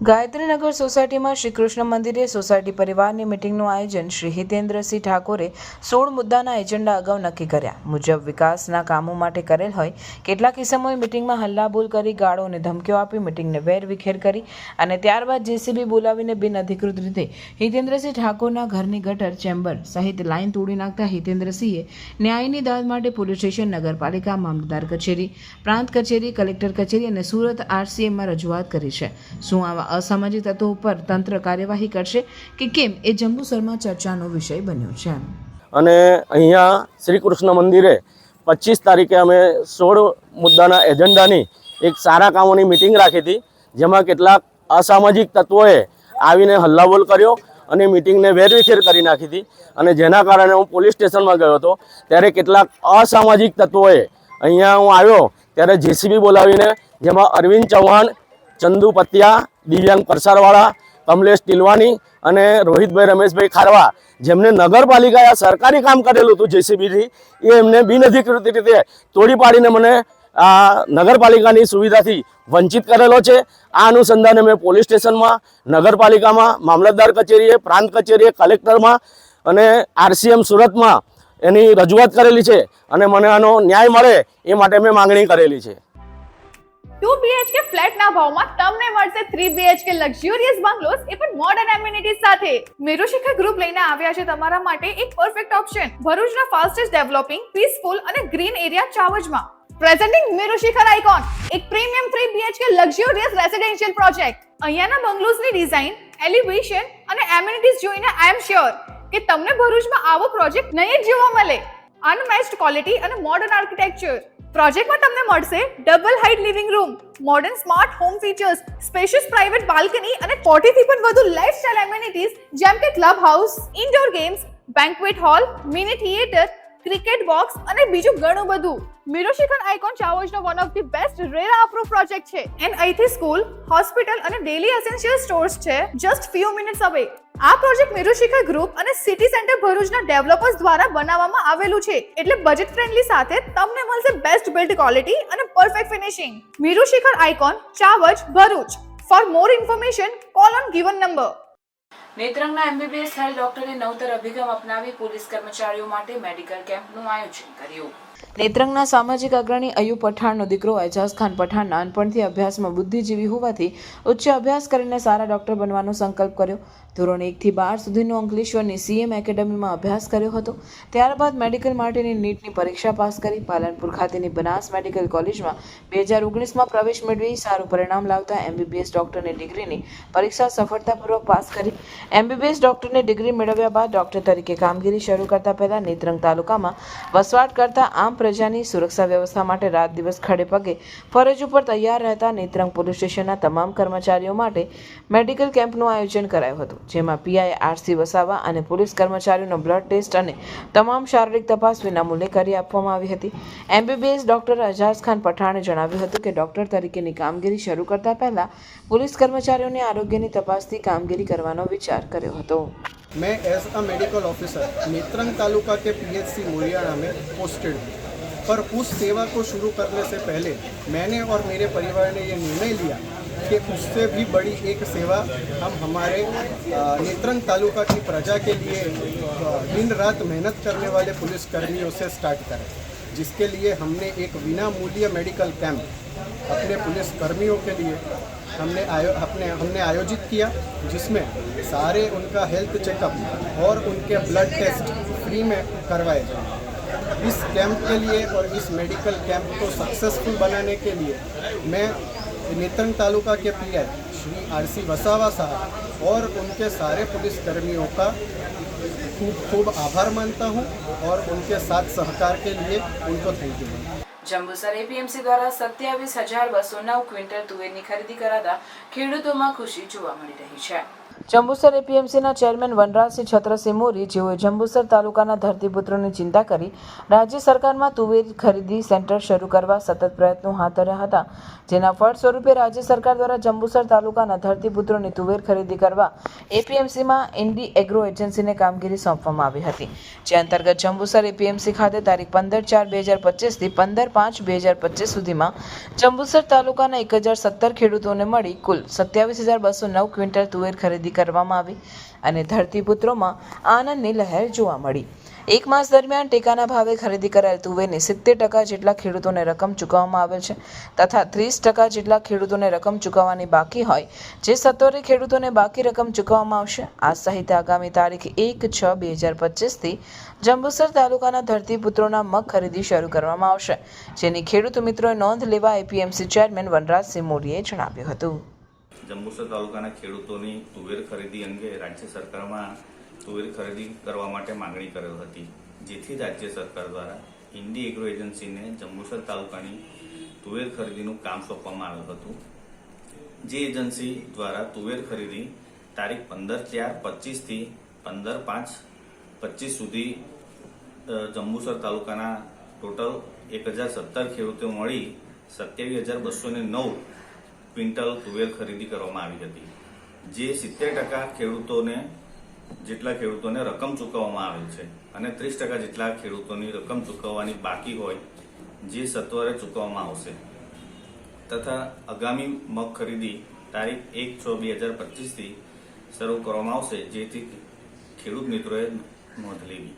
ગાયત્રીનગર સોસાયટીમાં શ્રી કૃષ્ણ મંદિરે સોસાયટી પરિવારની મીટિંગનું આયોજન શ્રી હિતેન્દ્રસિંહ ઠાકોરે 16 મુદ્દાના એજન્ડા અગાઉ નક્કી કર્યા મુજબ વિકાસના કામો માટે કરેલ હોય. કેટલાક સમયે મીટિંગમાં હલ્લાબોલ કરી, ગાળો અને ધમકીઓ આપી મીટિંગને વેરવિખેર કરી અને ત્યારબાદ જેસીબી બોલાવીને બિનઅધિકૃત રીતે હિતેન્દ્રસિંહ ઠાકોરના ઘરની ગટર ચેમ્બર સહિત લાઈન તોડી નાખતા હિતેન્દ્રસિંહે ન્યાયની દાદ માટે પોલીસ સ્ટેશન, નગરપાલિકા, મામલતદાર કચેરી, પ્રાંત કચેરી, કલેક્ટર કચેરી અને સુરત RCMમાં રજૂઆત કરી છે. શું આવા અસામાજિક તત્વો પર તંત્ર કાર્યવાહી કરશે કે કેમ એ જંબુસરમાં ચર્ચાનો વિષય બન્યો છે. અને અહીંયા શ્રી કૃષ્ણ મંદિરે 25 તારીખે અમે 16 મુદ્દાના એજન્ડાની એક સારા કામોની મિટિંગ રાખી હતી, જેમાં કેટલાક અસામાજિક તત્વોએ આવીને હલ્લાબોલ કર્યો અને મિટિંગને વેરવિખેર કરી નાખી હતી. અને જેના કારણે હું પોલીસ સ્ટેશનમાં ગયો હતો ત્યારે કેટલાક અસામાજિક તત્વોએ અહીંયા હું આવ્યો ત્યારે જેસીબી બોલાવીને, જેમાં અરવિંદ ચૌહાણ, ચંદુ પતિયા, દિવ્યાંગ પરસારવાળા, કમલેશ ટીલવાની અને રોહિતભાઈ રમેશભાઈ ખારવા, જેમને નગરપાલિકાએ સરકારી કામ કરેલું હતું જેસીબીથી, એ એમને બિનઅધિકૃત રીતે તોડી પાડીને મને આ નગરપાલિકાની સુવિધાથી વંચિત કરેલો છે. આ અનુસંધાને મેં પોલીસ સ્ટેશનમાં, નગરપાલિકામાં, મામલતદાર કચેરીએ, પ્રાંત કચેરીએ, કલેક્ટરમાં અને RCM સુરતમાં એની રજૂઆત કરેલી છે અને મને આનો ન્યાય મળે એ માટે મેં માંગણી કરેલી છે. 2 BHK ફ્લેટના ભાવમાં તમને મળશે 3 BHK લક્ઝુરિયસ બંગલોઝ એ પણ મોડર્ન એમિનિટીઝ સાથે. મેરુશિખર ગ્રુપ લઈને આવ્યા છે તમારા માટે એક પરફેક્ટ ઓપ્શન ભરૂચના ફાસ્ટેસ્ટ ડેવલપિંગ પીસફુલ અને ગ્રીન એરિયા ચાવજમાં. પ્રેઝન્ટિંગ મેરુશિખર આઇકોન, એક premium 3 BHK luxurious residential project. અહીંયાના બંગલોઝની ડિઝાઇન, એલિવેશન અને એમિનિટીઝ જોઈને આઈ એમ શ્યોર કે તમને ભરૂચમાં આવો પ્રોજેક્ટ નહીં જ જોવા મળે. અનમેચ્ડ ક્વોલિટી અને મોડર્ન આર્કિટેક્ચર. પ્રોજેક્ટમાં તમને મળશે double height living room, modern smart home features, spacious private balcony અને 40 થી પણ વધુ લાઇફસ્ટાઇલ એમિનિટીઝ જેમ કે club house, indoor games, banquet hall, mini theatre, cricket box અને બીજું ઘણું બધું. મેરુશિખર આઇકોન ચાવજનો one of the best RERA approve project છે. એન્ડ અહીંથી સ્કૂલ, હોસ્પિટલ અને ડેલી એસેન્શિયલ સ્ટોર્સ છે જસ્ટ ફ્યુ મિનિટ્સ અવે. આ પ્રોજેક્ટ મેરુશિખર ગ્રુપ અને સિટી સેન્ટર ભરૂચના ડેવલપર્સ દ્વારા બનાવવામાં આવેલું છે, એટલે બજેટ ફ્રેન્ડલી સાથે તમને મળશે બેસ્ટ બિલ્ડ ક્વોલિટી અને perfect finishing. Merushikhar Icon Chavaj Bharuch. For more information call on given number. નેત્રંગના MBBS હેલ્થ ડોક્ટરે નવતર અભિગમ અપનાવી પોલીસ કર્મચારીઓ માટે મેડિકલ કેમ્પનું આયોજન કર્યું. નેત્રંગના સામાજિક અગ્રણી અયુબ પઠાણનો દીકરો એજાઝ ખાન પઠાણ નાનપણથી અભ્યાસમાં બુદ્ધિજીવી હોવાથી ઉચ્ચ અભ્યાસ કરીને સારા ડોક્ટર બનવાનો સંકલ્પ કર્યો. ધોરણ 1 થી 12 સુધીનો અંકલેશ્વરની CM એકેડમીમાં અભ્યાસ કર્યો હતો. ત્યારબાદ મેડિકલ માટેની નીટની પરીક્ષા પાસ કરી પાલનપુર ખાતેની બનાસ મેડિકલ કોલેજમાં 2019માં પ્રવેશ મેળવી સારું પરિણામ લાવતા MBBS ડોક્ટરની ડિગ્રીની પરીક્ષા સફળતાપૂર્વક પાસ કરી. MBBS ડોક્ટરની ડિગ્રી મેળવ્યા બાદ ડોક્ટર તરીકે કામગીરી શરૂ કરતા પહેલા નેત્રંગ તાલુકામાં વસવાટ કરતા આમ પ્રજાની સુરક્ષા વ્યવસ્થા માટે રાત દિવસ ખડે પગે ફરજ ઉપર તૈયાર રહેતા નેત્રંગ પોલીસ સ્ટેશનના તમામ કર્મચારીઓ માટે મેડિકલ કેમ્પનું આયોજન કરાયું હતું, જેમાં PI RC વસાવા અને પોલીસ કર્મચારીઓનો બ્લડ ટેસ્ટ અને તમામ શારીરિક તપાસ વિનામૂલ્યે કરી આપવામાં આવી હતી. MBBS ડોક્ટર એજાઝ ખાન પઠાણે જણાવ્યું હતું કે ડોક્ટર તરીકેની કામગીરી શરૂ કરતા પહેલા પોલીસ કર્મચારીઓની આરોગ્યની તપાસથી કામગીરી કરવાનો વિચાર કર્યો હતો. मैं as a medical officer Netrang taluka के PHC मुरियाना में पोस्टेड हूँ, पर उस सेवा को शुरू करने से पहले मैंने और मेरे परिवार ने ये निर्णय लिया कि उससे भी बड़ी एक सेवा हम हमारे नेत्रंग तालुका की प्रजा के लिए दिन रात मेहनत करने वाले पुलिस कर्मियों से स्टार्ट करें, जिसके लिए हमने एक विना मूल्य मेडिकल कैंप अपने पुलिस कर्मियों के लिए हमने आयोजित किया, जिसमें सारे उनका हेल्थ चेकअप और उनके ब्लड टेस्ट फ्री में करवाए जाए. इस कैंप के लिए और इस मेडिकल कैंप को सक्सेसफुल बनाने के लिए मैं नेत्रंग तालुका के PI श्री RC वसावा साहब और उनके सारे पुलिस कर्मियों का खूब खूब आभार मानता हूँ और उनके साथ सहकार के लिए उनको थैंक यू. જંબુસર APMC દ્વારા 27,209 ક્વિન્ટલ તુવેરની ખરીદી કરાતા ખેડૂતોમાં ખુશી જોવા મળી રહી છે. જંબુસર APMCના ચેરમેન વનરાજસિંહ છત્રસિંહ મોરી, જેઓએ જંબુસર તાલુકાના ધરતીપુત્રોની ચિંતા કરી રાજ્ય સરકારમાં તુવેર ખરીદી સેન્ટર શરૂ કરવા સતત પ્રયત્નો હાથ ધર્યા હતા, જેના ફળ સ્વરૂપે રાજ્ય સરકાર દ્વારા જંબુસર તાલુકાના ધરતીપુત્રોની તુવેર ખરીદી કરવા APMCમાં ઇન્ડી એગ્રો એજન્સીને કામગીરી સોંપવામાં આવી હતી, જે અંતર્ગત જંબુસર APMC ખાતે તારીખ 15/4/2025 થી 15/5/2025 સુધીમાં જંબુસર તાલુકાના 1017 ખેડૂતોને મળી કુલ 27,209 ક્વિન્ટલ તુવેર ખરીદી કરવામાં આવી અને ધરતીપુત્રોમાં આનંદની લહેર જોવા મળી. એક માસ દરમિયાન ટેકાના ભાવે ખરીદી કરાયેલ તુવેરની 70% જેટલા ખેડૂતોને રકમ ચૂકવવામાં આવેલ છે તથા 30% જેટલા ખેડૂતોને રકમ ચૂકવવાની બાકી હોય, જે સત્વરે ખેડૂતોને બાકી રકમ ચૂકવવામાં આવશે. આ સહિત આગામી તારીખ 1/6/2025 થી જંબુસર તાલુકાના ધરતીપુત્રોના મગ ખરીદી શરૂ કરવામાં આવશે, જેની ખેડૂત મિત્રોએ નોંધ લેવા APMC ચેરમેન વનરાજસિંહ મોરીએ જણાવ્યું હતું. જંબુસર તાલુકાના ખેડૂતોની તુવેર ખરીદી અંગે રાજ્ય સરકારમાં તુવેર ખરીદી કરવા માટે માંગણી કરેલ હતી, જેથી રાજ્ય સરકાર દ્વારા ઇન્ડી એગ્રો એજન્સીને જંબુસર તાલુકાની તુવેર ખરીદીનું કામ સોંપવામાં આવ્યું હતું. જે એજન્સી દ્વારા તુવેર ખરીદી તારીખ 15/4/25 થી 15/5/25 સુધી જંબુસર તાલુકાના ટોટલ 1017 ખેડૂતો મળી 27,209 ક્વિન્ટલ તુવેર ખરીદી કરવામાં આવી હતી, જે 70% જેટલા ખેડૂતોને રકમ ચૂકવવામાં આવેલ છે અને 30% જેટલા ખેડૂતોની રકમ ચૂકવવાની બાકી હોય, જે સત્વરે ચૂકવવામાં આવશે તથા આગામી મગ ખરીદી તારીખ 1/6/2025 થી શરૂ કરવામાં આવશે, જેથી ખેડૂત મિત્રોએ નોંધ લેવી.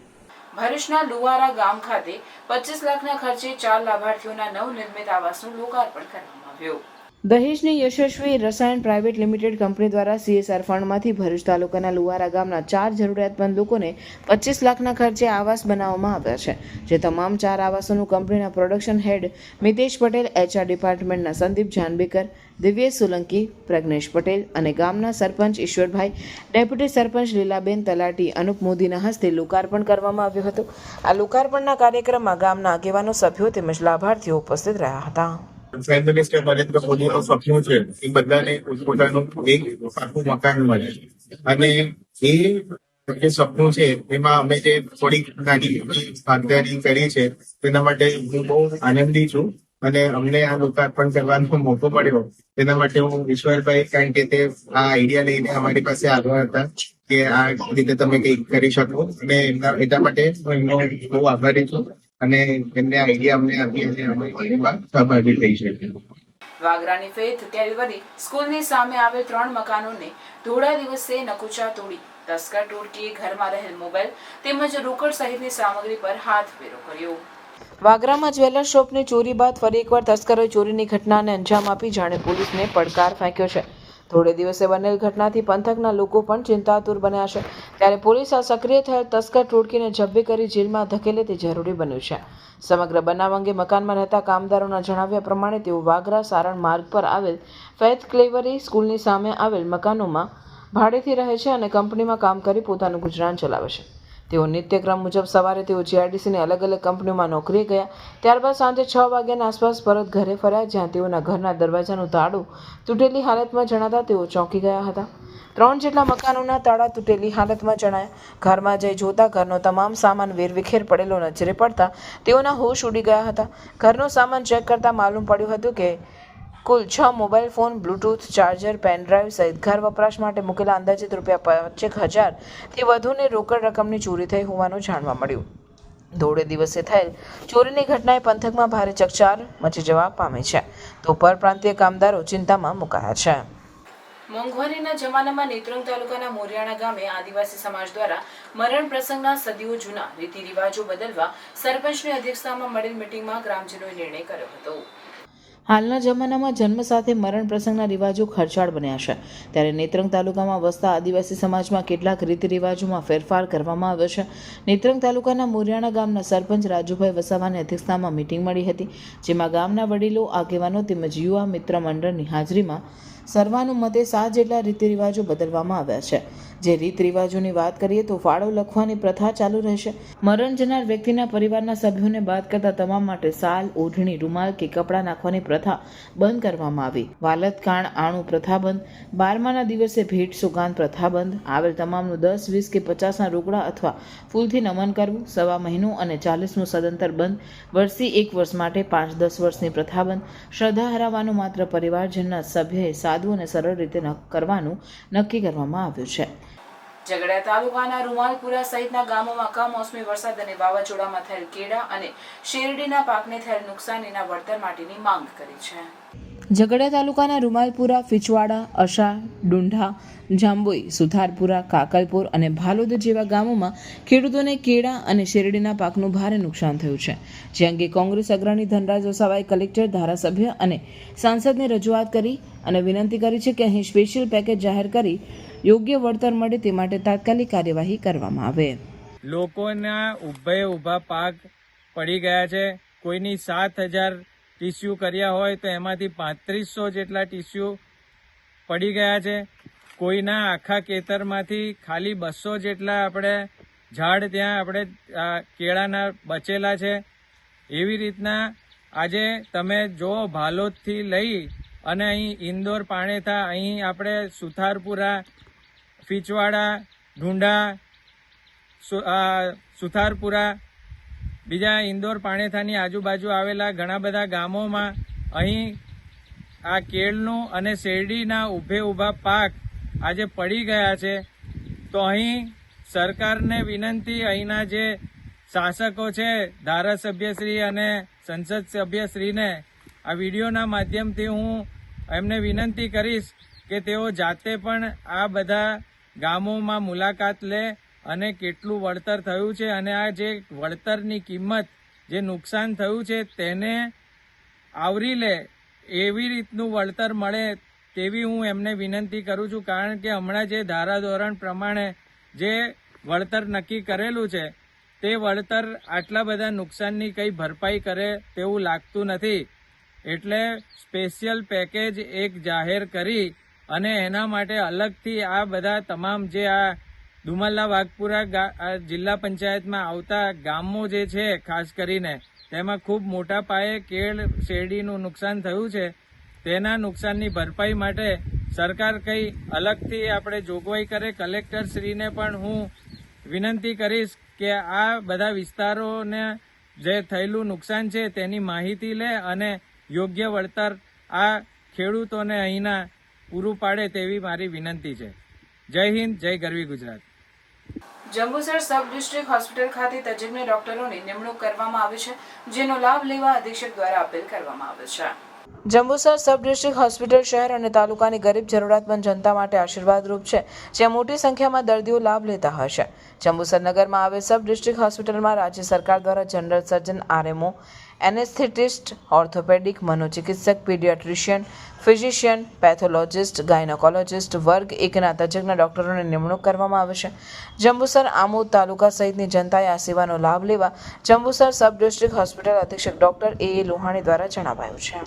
ભરૂચના લુવારા ગામ ખાતે 25 લાખના ખર્ચે 4 લાભાર્થીઓના નવનિર્મિત આવાસનું લોકાર્પણ કરવામાં આવ્યો. દહેજની યશસ્વી રસાયણ પ્રાઇવેટ લિમિટેડ કંપની દ્વારા CSR ફંડમાંથી ભરૂચ તાલુકાના લુવારા ગામના 4 જરૂરિયાતમંદ લોકોને 25 લાખના ખર્ચે આવાસ બનાવવામાં આવ્યા છે, જે તમામ 4 આવાસોનું કંપનીના પ્રોડક્શન હેડ મિતેશ પટેલ, HR ડિપાર્ટમેન્ટના સંદીપ જાનબેકર, દિવ્યેશ સોલંકી, પ્રજ્ઞેશ પટેલ અને ગામના સરપંચ ઈશ્વરભાઈ, ડેપ્યુટી સરપંચ લીલાબેન, તલાટી અનુપ મોદીના હસ્તે લોકાર્પણ કરવામાં આવ્યું હતું. આ લોકાર્પણના કાર્યક્રમમાં ગામના આગેવાનો, સભ્યો તેમજ લાભાર્થીઓ ઉપસ્થિત રહ્યા હતા. પ્રાઇમ મિનિસ્ટર નરેન્દ્ર મોદીનું સપનું છે એ બધાને પોતપોતાનું એક પાકું મકાન મળે, અને એ જે સપનું છે એમાં અમે જે થોડીક નાની ભાગીદારી કરી છે તેના માટે હું બહુ આનંદી છું, અને અમને આ લોકાર્પણ કરવાનો મોકો મળ્યો તેના માટે હું ઈશ્વરભાઈ, કારણ કે તે આ આઈડિયા લઈને અમારી પાસે આવ્યા હતા કે આ રીતે તમે કંઈક કરી શકો, અને એટલા માટે હું એમનો બહુ આભારી છું, અને એમને આઈડિયા અમને આપી અને અમે એમાં સહભાગી થઈ શકીએ. વાગરાની ફેથ કેલ્વરી સ્કૂલની સામે આવેલ 3 મકાનોને ધોળા દિવસે નકુચા તોડી તસ્કર ટોળકીએ ઘરમાં રહેલ મોબાઈલ તેમજ રોકડ સહિતની સામગ્રી પર હાથ ફેરો કર્યો. વાગરામાં જ્વેલર શોપની ચોરી બાદ ફરી એકવાર તસ્કરોએ ચોરીની ઘટનાને અંજામ આપી જાણે પોલીસને પડકાર ફેંક્યો છે. થોડે દિવસે બનેલ ઘટનાથી પંથકના લોકો પણ ચિંતાતુર બન્યા છે, ત્યારે પોલીસ આ સક્રિય થયેલ તસ્કર ટોળકીને ઝબ્બે કરી જેલમાં ધકેલે તે જરૂરી બન્યું છે. સમગ્ર બનાવ અંગે મકાનમાં રહેતા કામદારોના જણાવ્યા પ્રમાણે તેઓ વાગરા સારણ માર્ગ પર આવેલ ફેથ ક્લેવરી સ્કૂલની સામે આવેલ મકાનોમાં ભાડેથી રહે છે અને કંપનીમાં કામ કરી પોતાનું ગુજરાન ચલાવે છે. તેઓ નિત્યક્રમ મુજબ સવારે તેઓ GRDCની અલગ અલગ કંપનીઓમાં નોકરીએ ગયા, ત્યારબાદ સાંજે 6 વાગ્યાના આસપાસ પરત ઘરે ફર્યા, જ્યાં તેઓના ઘરના દરવાજાનું તાળું તૂટેલી હાલતમાં જણાતા તેઓ ચોંકી ગયા હતા. 3 જેટલા મકાનોના તાળા તૂટેલી હાલતમાં જણાયા. ઘરમાં જઈ જોતા ઘરનો તમામ સામાન વેરવિખેર પડેલો નજરે પડતા તેઓના હોશ ઉડી ગયા હતા. ઘરનો સામાન ચેક કરતા માલુમ પડ્યું હતું કે કુલ 6 mobile phone, Bluetooth, charger, pen drive સહિત ઘર વપરાશ માટે મૂકેલા અંદાજિત ₹25,000 થી વધુની રોકડ રકમની ચોરી થઈ હોવાનું જાણવા મળ્યું. ધોળે દિવસે થયેલ ચોરીની ઘટનાએ પંથકમાં ભારે ચકચાર મચી જવા પામી છે, તો પરપ્રાંતીય કામદારો ચિંતામાં મુકાયા છે. મોંઘવારીના જમાનામાં નેત્રંગ તાલુકાના મોરિયાણા ગામે આદિવાસી સમાજ દ્વારા મરણ પ્રસંગના સદીઓ જૂના રીતિ રિવાજો બદલવા સરપંચની અધ્યક્ષતામાં મળેલ મિટિંગમાં ગ્રામજનોએ નિર્ણય કર્યો હતો. હાલના જમાનામાં જન્મ સાથે મરણ પ્રસંગના રિવાજો ખર્ચાળ બન્યા છે, ત્યારે નેત્રંગ તાલુકામાં વસતા આદિવાસી સમાજમાં કેટલાક રીતિ રિવાજોમાં ફેરફાર કરવામાં આવ્યો છે. નેત્રંગ તાલુકાના મોરિયાણા ગામના સરપંચ રાજુભાઈ વસાવાની અધ્યક્ષતામાં મિટિંગ મળી હતી, જેમાં ગામના વડીલો, આગેવાનો તેમજ યુવા મિત્ર મંડળની હાજરીમાં સર્વાનુમતે 7 જેટલા રીતિ રિવાજો બદલવામાં આવ્યા છે. જે રીત રિવાજોની વાત કરીએ તો ફાળો લખવાની પ્રથા ચાલુ રહેશે. મરણ જનાર વ્યક્તિના પરિવારના સભ્યોને બાદ કરતા તમામ માટે સાલ, ઓઢણી, રૂમાલ કે કપડાં નાખવાની પ્રથા બંધ કરવામાં આવી. વાલત કાણ આણું પ્રથા બંધ. 12માના દિવસે ભેટ સોગાન પ્રથા બંધ. આવેલ તમામનું 10, 20 કે 50ના રોકડા અથવા ફૂલથી નમન કરવું. 1.5 મહિનો અને 40મું સદંતર બંધ. વર્ષથી 1 વર્ષ માટે 5-10 વર્ષની પ્રથા બંધ. શ્રદ્ધા હરાવવાનું માત્ર પરિવારજનના સભ્યએ સાદું અને સરળ રીતે કરવાનું નક્કી કરવામાં આવ્યું છે. ઝઘડિયા તાલુકાના રૂમાલપુરા સહિતના ગામોમાં કમોસમી વરસાદ અને વાવાઝોડામાં થયેલ કેળા અને શેરડીના પાકને થયેલ નુકસાનીના વળતર માટેની માંગ કરી છે. ઝઘડિયા તાલુકાના રૂમાલપુરા, ફીચવાડા, અશા, ડુંઢા, જાંબોઈ, સુથારપુરા, કાકલપુર અને ભાલોદ જેવા ગામોમાં ખેડૂતોને કેળા અને શેરડીના પાકનું ભારે નુકસાન થયું છે, જે અંગે કોંગ્રેસ અગ્રણી ધનરાજ વસાવાએ કલેક્ટર, ધારાસભ્ય અને સાંસદને રજૂઆત કરી અને વિનંતી કરી છે કે અહીં સ્પેશિયલ પેકેજ જાહેર કરી યોગ્ય વળતર મળે તે માટે તાત્કાલિક કાર્યવાહી કરવામાં આવે. લોકોના ઊભા પાક પડી ગયા છે. કોઈની 7,000 ટીસ્યુ કર્યા હોય તો એમાંથી 3500 જેટલા ટીસ્યુ પડી ગયા છે. કોઈના આખા ખેતરમાંથી ખાલી 200 જેટલા આપણે ઝાડ ત્યાં આપણે કેળાના બચેલા છે. એવી રીતના આજે તમે જો ભાલોદથી લઈ અને અહીં ઇન્દોર, પાણેથા, અહીં આપણે સુથારપુરા, ફીચવાડા, ઢુંઢા, સુથારપુરા, બીજા ઇન્દોર, પાણેથાની આજુબાજુ આવેલા ઘણા બધા ગામોમાં અહીં આ કેળનું અને શેરડીના ઊભા પાક આજે પડી ગયા છે. તો અહીં સરકારને વિનંતી, અહીંના જે શાસકો છે, ધારાસભ્યશ્રી અને સંસદ સભ્યશ્રીને આ વિડીયોના માધ્યમથી હું એમને વિનંતી કરીશ કે તેઓ જાતે પણ આ બધા ગામોમાં મુલાકાત લે અને કેટલું વળતર થયું છે અને આ જે વળતરની કિંમત, જે નુકસાન થયું છે તેને આવરી લે એવી રીતનું વળતર મળે તેવી હું એમને વિનંતી કરું છું, કારણ કે હમણાં જે ધારાધોરણ પ્રમાણે જે વળતર નક્કી કરેલું છે તે વળતર આટલા બધા નુકસાનની કંઈ ભરપાઈ કરે તેવું લાગતું નથી. એટલે સ્પેશિયલ પેકેજ એક જાહેર કરી અને એના માટે અલગથી આ બધા તમામ જે આ દુમલ્લા વાઘપુરા જિલ્લા પંચાયતમાં આવતા ગામો જે છે ખાસ કરીને તેમાં ખૂબ મોટા પાયે કેળ શેરડીનું નુકસાન થયું છે. તેના નુકસાનની ભરપાઈ માટે સરકાર કંઈ અલગથી આપણે જોગવાઈ કરે. કલેક્ટરશ્રીને પણ હું વિનંતી કરીશ કે આ બધા વિસ્તારોને જે થયેલું નુકસાન છે તેની માહિતી લે અને યોગ્ય વળતર આ ખેડૂતોને અહીંના પૂરું પાડે તેવી મારી વિનંતી છે. જય હિન્દ, જય ગરવી Gujarat. Jambusar sub district hospital ખાતે તજજ્ઞ ડોક્ટરોની નિમણૂક કરવામાં આવી છે, જેનો લાભ લેવા અધિક્ષક દ્વારા અપીલ કરવામાં આવે છે. જંબુસર સબ ડિસ્ટ્રિક્ટ હોસ્પિટલ શહેર અને તાલુકાની ગરીબ જરૂરિયાતમંદ જનતા માટે આશીર્વાદરૂપ છે, જ્યાં મોટી સંખ્યામાં દર્દીઓ લાભ લેતા હશે. જંબુસર નગરમાં આવેલ સબ ડિસ્ટ્રિક્ટ હોસ્પિટલમાં રાજ્ય સરકાર દ્વારા general surgeon, RMO, anaesthetist, orthopaedic, મનોચિકિત્સક, પીડિયાટ્રિશિયન, ફિઝિશિયન, પેથોલોજિસ્ટ, ગાયનોકોલોજિસ્ટ વર્ગ 1ના તજજ્ઞ ડોક્ટરોની નિમણૂક કરવામાં આવે છે. જંબુસર, આમોદ તાલુકા સહિતની જનતાએ આ સેવાનો લાભ લેવા જંબુસર સબ ડિસ્ટ્રિક્ટ હોસ્પિટલ અધિક્ષક ડોક્ટર એ લોહાણી દ્વારા જણાવાયું છે.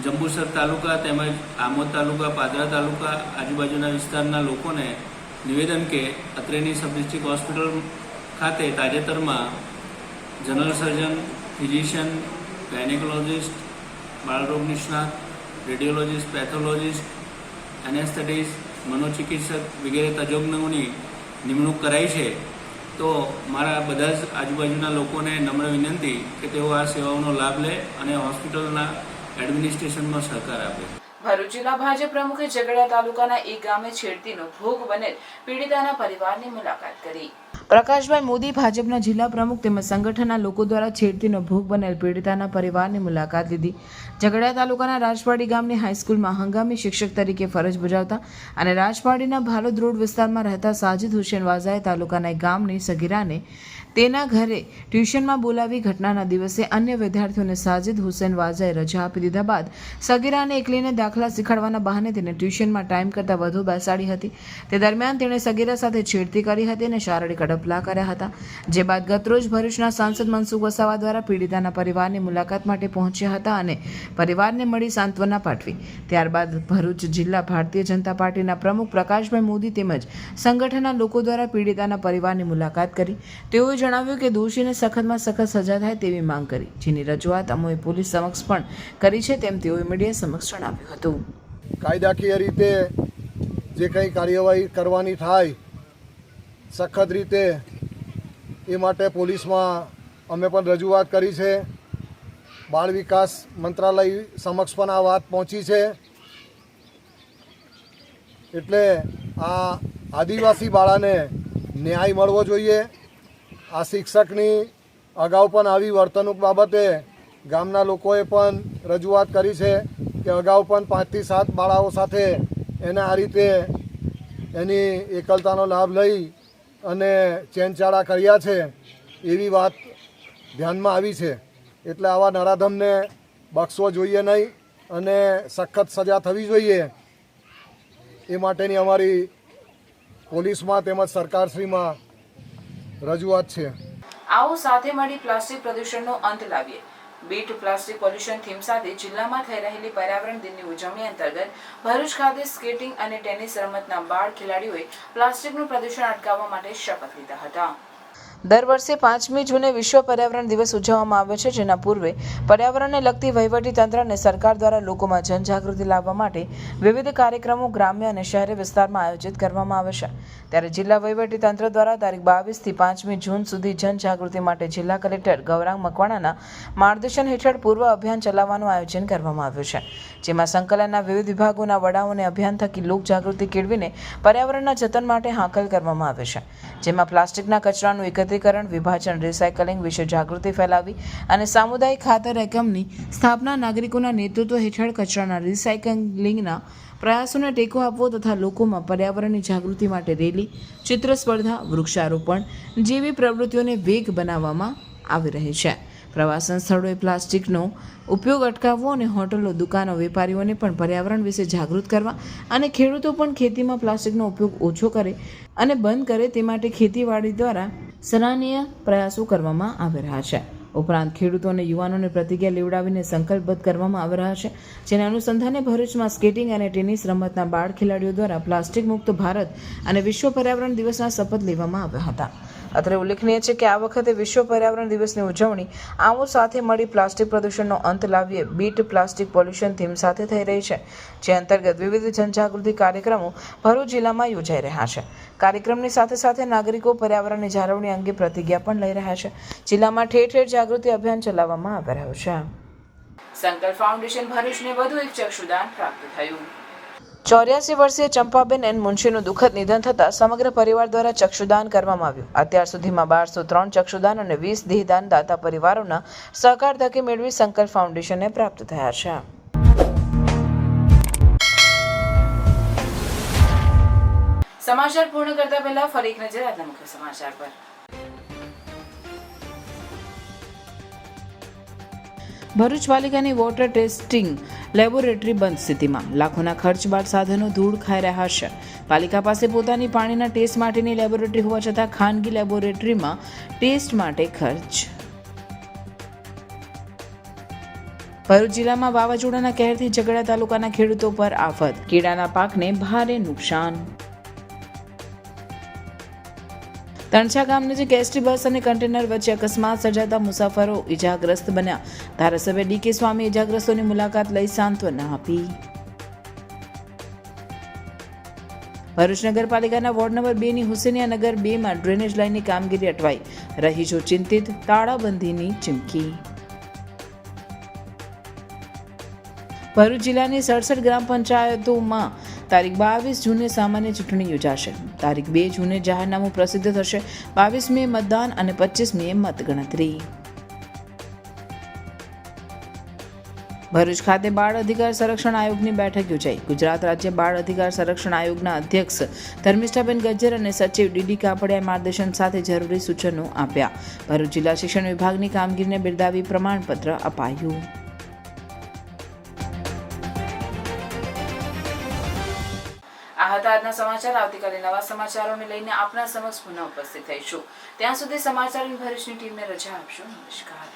જંબુસર તાલુકા તેમજ આમોદ તાલુકા, પાદરા તાલુકા, આજુબાજુના વિસ્તારના લોકોને નિવેદન કે અત્રેની સબ ડિસ્ટ્રિક્ટ હોસ્પિટલ ખાતે તાજેતરમાં જનરલ સર્જન, ફિઝિશિયન, ગાયનેકોલોજિસ્ટ, બાળરોગ નિષ્ણાત, રેડિયોલોજિસ્ટ, પેથોલોજિસ્ટ, એનેસ્થેટિસ્ટ, મનોચિકિત્સક વગેરે તજજ્ઞોની નિમણૂક કરાઈ છે. તો મારા બધા જ આજુબાજુના લોકોને નમ્ર વિનંતી કે તેઓ આ સેવાઓનો લાભ લે અને હોસ્પિટલના એડમિનિસ્ટ્રેશનમાં સહકાર આપે. ભરૂચ જિલ્લા ભાજપ પ્રમુખે ઝઘડિયા તાલુકાના એક ગામે છેડતીનો ભોગ બનેલ પીડિતાના પરિવારની મુલાકાત કરી. પ્રકાશભાઈ મોદી ભાજપના જિલ્લા પ્રમુખ તેમજ સંગઠનના લોકો દ્વારા છેડતીનો ભોગ બનેલ પીડિતાના પરિવારની મુલાકાત લીધી. ઝઘડિયા તાલુકાના રાજપાડી ગામની હાઈસ્કૂલમાં હંગામી શિક્ષક તરીકે ફરજ બજાવતા અને રાજપાડીના ભાલોદ રોડ વિસ્તારમાં રહેતા સાજિદ હુસેન વાઝાએ તાલુકાના એક ગામની સગીરાને તેના ઘરે ટ્યુશનમાં બોલાવી ઘટનાના દિવસે અન્ય વિદ્યાર્થીઓને સાજિદ હુસેન વાઝાએ રજા આપી દીધા બાદ સગીરાને એકલીને દાખલા શીખવાડવાના બહાને તેને ટ્યુશનમાં ટાઈમ કરતાં વધુ બેસાડી હતી. તે દરમિયાન તેણે સગીરા સાથે છેડતી કરી હતી અને શારીરિક અડપલા કર્યા હતા. જે બાદ ગતરોજ ભરૂચના સાંસદ મનસુખ વસાવા દ્વારા પીડિતાના પરિવારની મુલાકાત માટે પહોંચ્યા હતા અને પરિવારને મળી સાંત્વના પાઠવી. ત્યારબાદ ભરૂચ જિલ્લા ભારતીય જનતા પાર્ટીના પ્રમુખ પ્રકાશભાઈ મોદી તેમજ સંગઠનના લોકો દ્વારા પીડિતાના પરિવારની મુલાકાત કરી. તેઓએ જણાવ્યું કે દોષીને સખતમાં સખત સજા થાય તેવી માંગ કરી, જેની રજૂઆત અમોએ પોલીસ સમક્ષ પણ કરી છે તેમ તેઓએ મીડિયા સમક્ષ જણાવ્યું હતું. કાયદાકીય રીતે જે કંઈ કાર્યવાહી કરવાની થાય સખત રીતે એ માટે પોલીસમાં અમે પણ રજૂઆત કરી છે. બાળ વિકાસ મંત્રાલય સમક્ષ પણ આ વાત પહોંચી છે. એટલે આ આદિવાસી બાળાને ન્યાય મળવો જોઈએ. આ શિક્ષકની અગાઉ પણ આવી વર્તણૂક બાબતે ગામના લોકોએ પણ રજૂઆત કરી છે કે અગાઉ પણ 5 થી 7 બાળાઓ સાથે એને આ રીતે એની એકલતાનો લાભ લઈ અને ચેનચાળા કર્યા છે એવી વાત ધ્યાનમાં આવી છે. એટલે આવા નરાધમને બક્ષવો જોઈએ નહીં અને સખત સજા થવી જોઈએ એ માટેની અમારી પોલીસમાં તેમજ સરકારશ્રીમાં રજૂઆત છે. આવો સાથે મળી પ્લાસ્ટિક પ્રદૂષણનો અંત લાવીએ. બીટ પ્લાસ્ટિક પોલ્યુશન થીમ સાથે જિલ્લામાં થઈ રહેલી પર્યાવરણ દિનની ઉજવણી અંતર્ગત ભરૂચ ખાતે સ્કેટિંગ અને ટેનિસ રમતના બાળ ખેલાડીઓએ પ્લાસ્ટિકનું પ્રદૂષણ અટકાવવા માટે શપથ લીધા હતા. દર વર્ષે 5મી જૂને વિશ્વ પર્યાવરણ દિવસ ઉજવવામાં આવે છે, જેના પૂર્વે પર્યાવરણને લગતી વહીવટી તંત્ર અને સરકાર દ્વારા લોકોમાં જનજાગૃતિ લાવવા માટે વિવિધ કાર્યક્રમો ગ્રામ્ય અને શહેરી વિસ્તારમાં આયોજિત કરવામાં આવે છે. ત્યારે જિલ્લા વહીવટી તંત્ર દ્વારા તારીખ 22 થી 5મી જૂન સુધી જનજાગૃતિ માટે જિલ્લા કલેક્ટર ગૌરાંગ મકવાણાના માર્ગદર્શન હેઠળ પૂર્વ અભિયાન ચલાવવાનું આયોજન કરવામાં આવ્યું છે, જેમાં સંકલનના વિવિધ વિભાગોના વડાઓને અભિયાન થકી લોકજાગૃતિ કેળવીને પર્યાવરણના જતન માટે હાકલ કરવામાં આવે છે. જેમાં પ્લાસ્ટિકના કચરાનું એકત્રીકરણ, વિભાજન, રિસાયકલિંગ વિશે જાગૃતિ ફેલાવી અને સામુદાયિક ખાતર એકમની સ્થાપના, નાગરિકોના નેતૃત્વ હેઠળ કચરાના રિસાયકલિંગના પ્રયાસોને ટેકો આપવો તથા લોકોમાં પર્યાવરણની જાગૃતિ માટે રેલી, ચિત્ર સ્પર્ધા, વૃક્ષારોપણ જેવી પ્રવૃત્તિઓને વેગ બનાવવામાં આવી રહી છે. પ્રવાસન સ્થળોએ પ્લાસ્ટિકનો ઉપયોગ અટકાવવો અને હોટલો, દુકાનો, વેપારીઓને પણ પર્યાવરણ વિશે જાગૃત કરવા અને ખેડૂતો પણ ખેતીમાં પ્લાસ્ટિકનો ઉપયોગ ઓછો કરે અને બંધ કરે તે માટે ખેતીવાડી દ્વારા સરાહનીય પ્રયાસો કરવામાં આવી રહ્યા છે. ઉપરાંત ખેડૂતો અને યુવાનોને પ્રતિજ્ઞા લેવડાવીને સંકલ્પબદ્ધ કરવામાં આવી રહ્યા છે, જેના અનુસંધાને ભરૂચમાં સ્કેટિંગ અને ટેનિસ રમતના બાળ ખેલાડીઓ દ્વારા પ્લાસ્ટિક મુક્ત ભારત અને વિશ્વ પર્યાવરણ દિવસના શપથ લેવામાં આવ્યા હતા. અત્રે ઉલ્લેખનીય છે કે આ વખતે વિશ્વ પર્યાવરણ દિવસની ઉજવણી આવો સાથે મળી પ્લાસ્ટિક પ્રદૂષણનો અંત લાવીએ બીટ પ્લાસ્ટિક પોલ્યુશન થીમ સાથે થઈ રહી છે, જે અંતર્ગત વિવિધ જનજાગૃતિ કાર્યક્રમો ભરૂચ જિલ્લામાં યોજાઈ રહ્યા છે. કાર્યક્રમની સાથે સાથે નાગરિકો પર્યાવરણની જાળવણી અંગે પ્રતિજ્ઞા પણ લઈ રહ્યા છે. જિલ્લામાં ઠેર ઠેર જાગૃતિ અભિયાન ચલાવવામાં આવી રહ્યું છે. સંકલ્પ ફાઉન્ડેશન ભરૂચને વધુ એક ચક્ષુદાન પ્રાપ્ત થયું. 84 વર્ષીય ચંપાબેન એન મુનશીનું દુઃખદ નિધન થતાં સમગ્ર પરિવાર દ્વારા ચક્ષુદાન કરવામાં આવ્યું. અત્યાર સુધીમાં 1203 ચક્ષુદાન અને 20 દેહદાન દાતા પરિવારોના સહકાર થકી મેળવી સંકલ્પ ફાઉન્ડેશનને પ્રાપ્ત થયા છે. સમાચાર પૂર્ણ કરતા પહેલા ફરી એક નજર આજના મુખ્ય સમાચાર પર. ભરૂચ પાલિકાની વોટર ટેસ્ટિંગ લેબોરેટરી બંધ સ્થિતિમાં. લાખોના ખર્ચ બાદ સાધનો ધૂળ ખાઈ રહ્યા છે. પાલિકા પાસે પોતાની પાણીના ટેસ્ટ માટેની લેબોરેટરી હોવા છતાં ખાનગી લેબોરેટરીમાં ટેસ્ટ માટે ખર્ચ. ભરૂચ જિલ્લામાં વાવાઝોડાના કહેરથી ઝઘડા તાલુકાના ખેડૂતો પર આફત. કેળાના પાકને ભારે નુકસાન. તણછા ગામ નજીક એસટી બસ અને કન્ટેનર વચ્ચે અકસ્માત સર્જાતા મુસાફરો ઇજાગ્રસ્ત બન્યા. ધારાસભ્ય ડી.કે. સ્વામી ઇજાગ્રસ્તોની મુલાકાત લઈ સાંત્વના આપી. ભરૂચ નગરપાલિકાના વોર્ડ નંબર 2 ની હુસેનિયા નગર 2 માં ડ્રેનેજ લાઇનની કામગીરી અટવાઈ. રહીશો ચિંતિત, તાળાબંધીની ચીમકી. ભરૂચ જિલ્લાની 67 ગ્રામ પંચાયતોમાં તારીખ 22 જૂને સામાન્ય ચૂંટણી યોજાશે. તારીખ 2 જૂને જાહેરનામું પ્રસિદ્ધ થશે. 22 મે મતદાન અને 25 મે મતગણતરી. ભરૂચ ખાતે બાળ અધિકાર સંરક્ષણ આયોગની બેઠક યોજાઈ. ગુજરાત રાજ્ય બાળ અધિકાર સંરક્ષણ આયોગના અધ્યક્ષ ધર્મિષ્ઠાબેન ગજ્જર અને સચિવ ડી.ડી. કાપડિયાએ માર્ગદર્શન સાથે જરૂરી સૂચનો આપ્યા. ભરૂચ જિલ્લા શિક્ષણ વિભાગની કામગીરીને બિરદાવી પ્રમાણપત્ર અપાયું. આ હતા આજના સમાચાર. આવતીકાલે નવા સમાચારોને લઈને આપના સમક્ષ પુનઃ ઉપસ્થિત થઈશું. ત્યાં સુધી સમાચાર ભરૂચની ટીમને રજા આપશો. નમસ્કાર.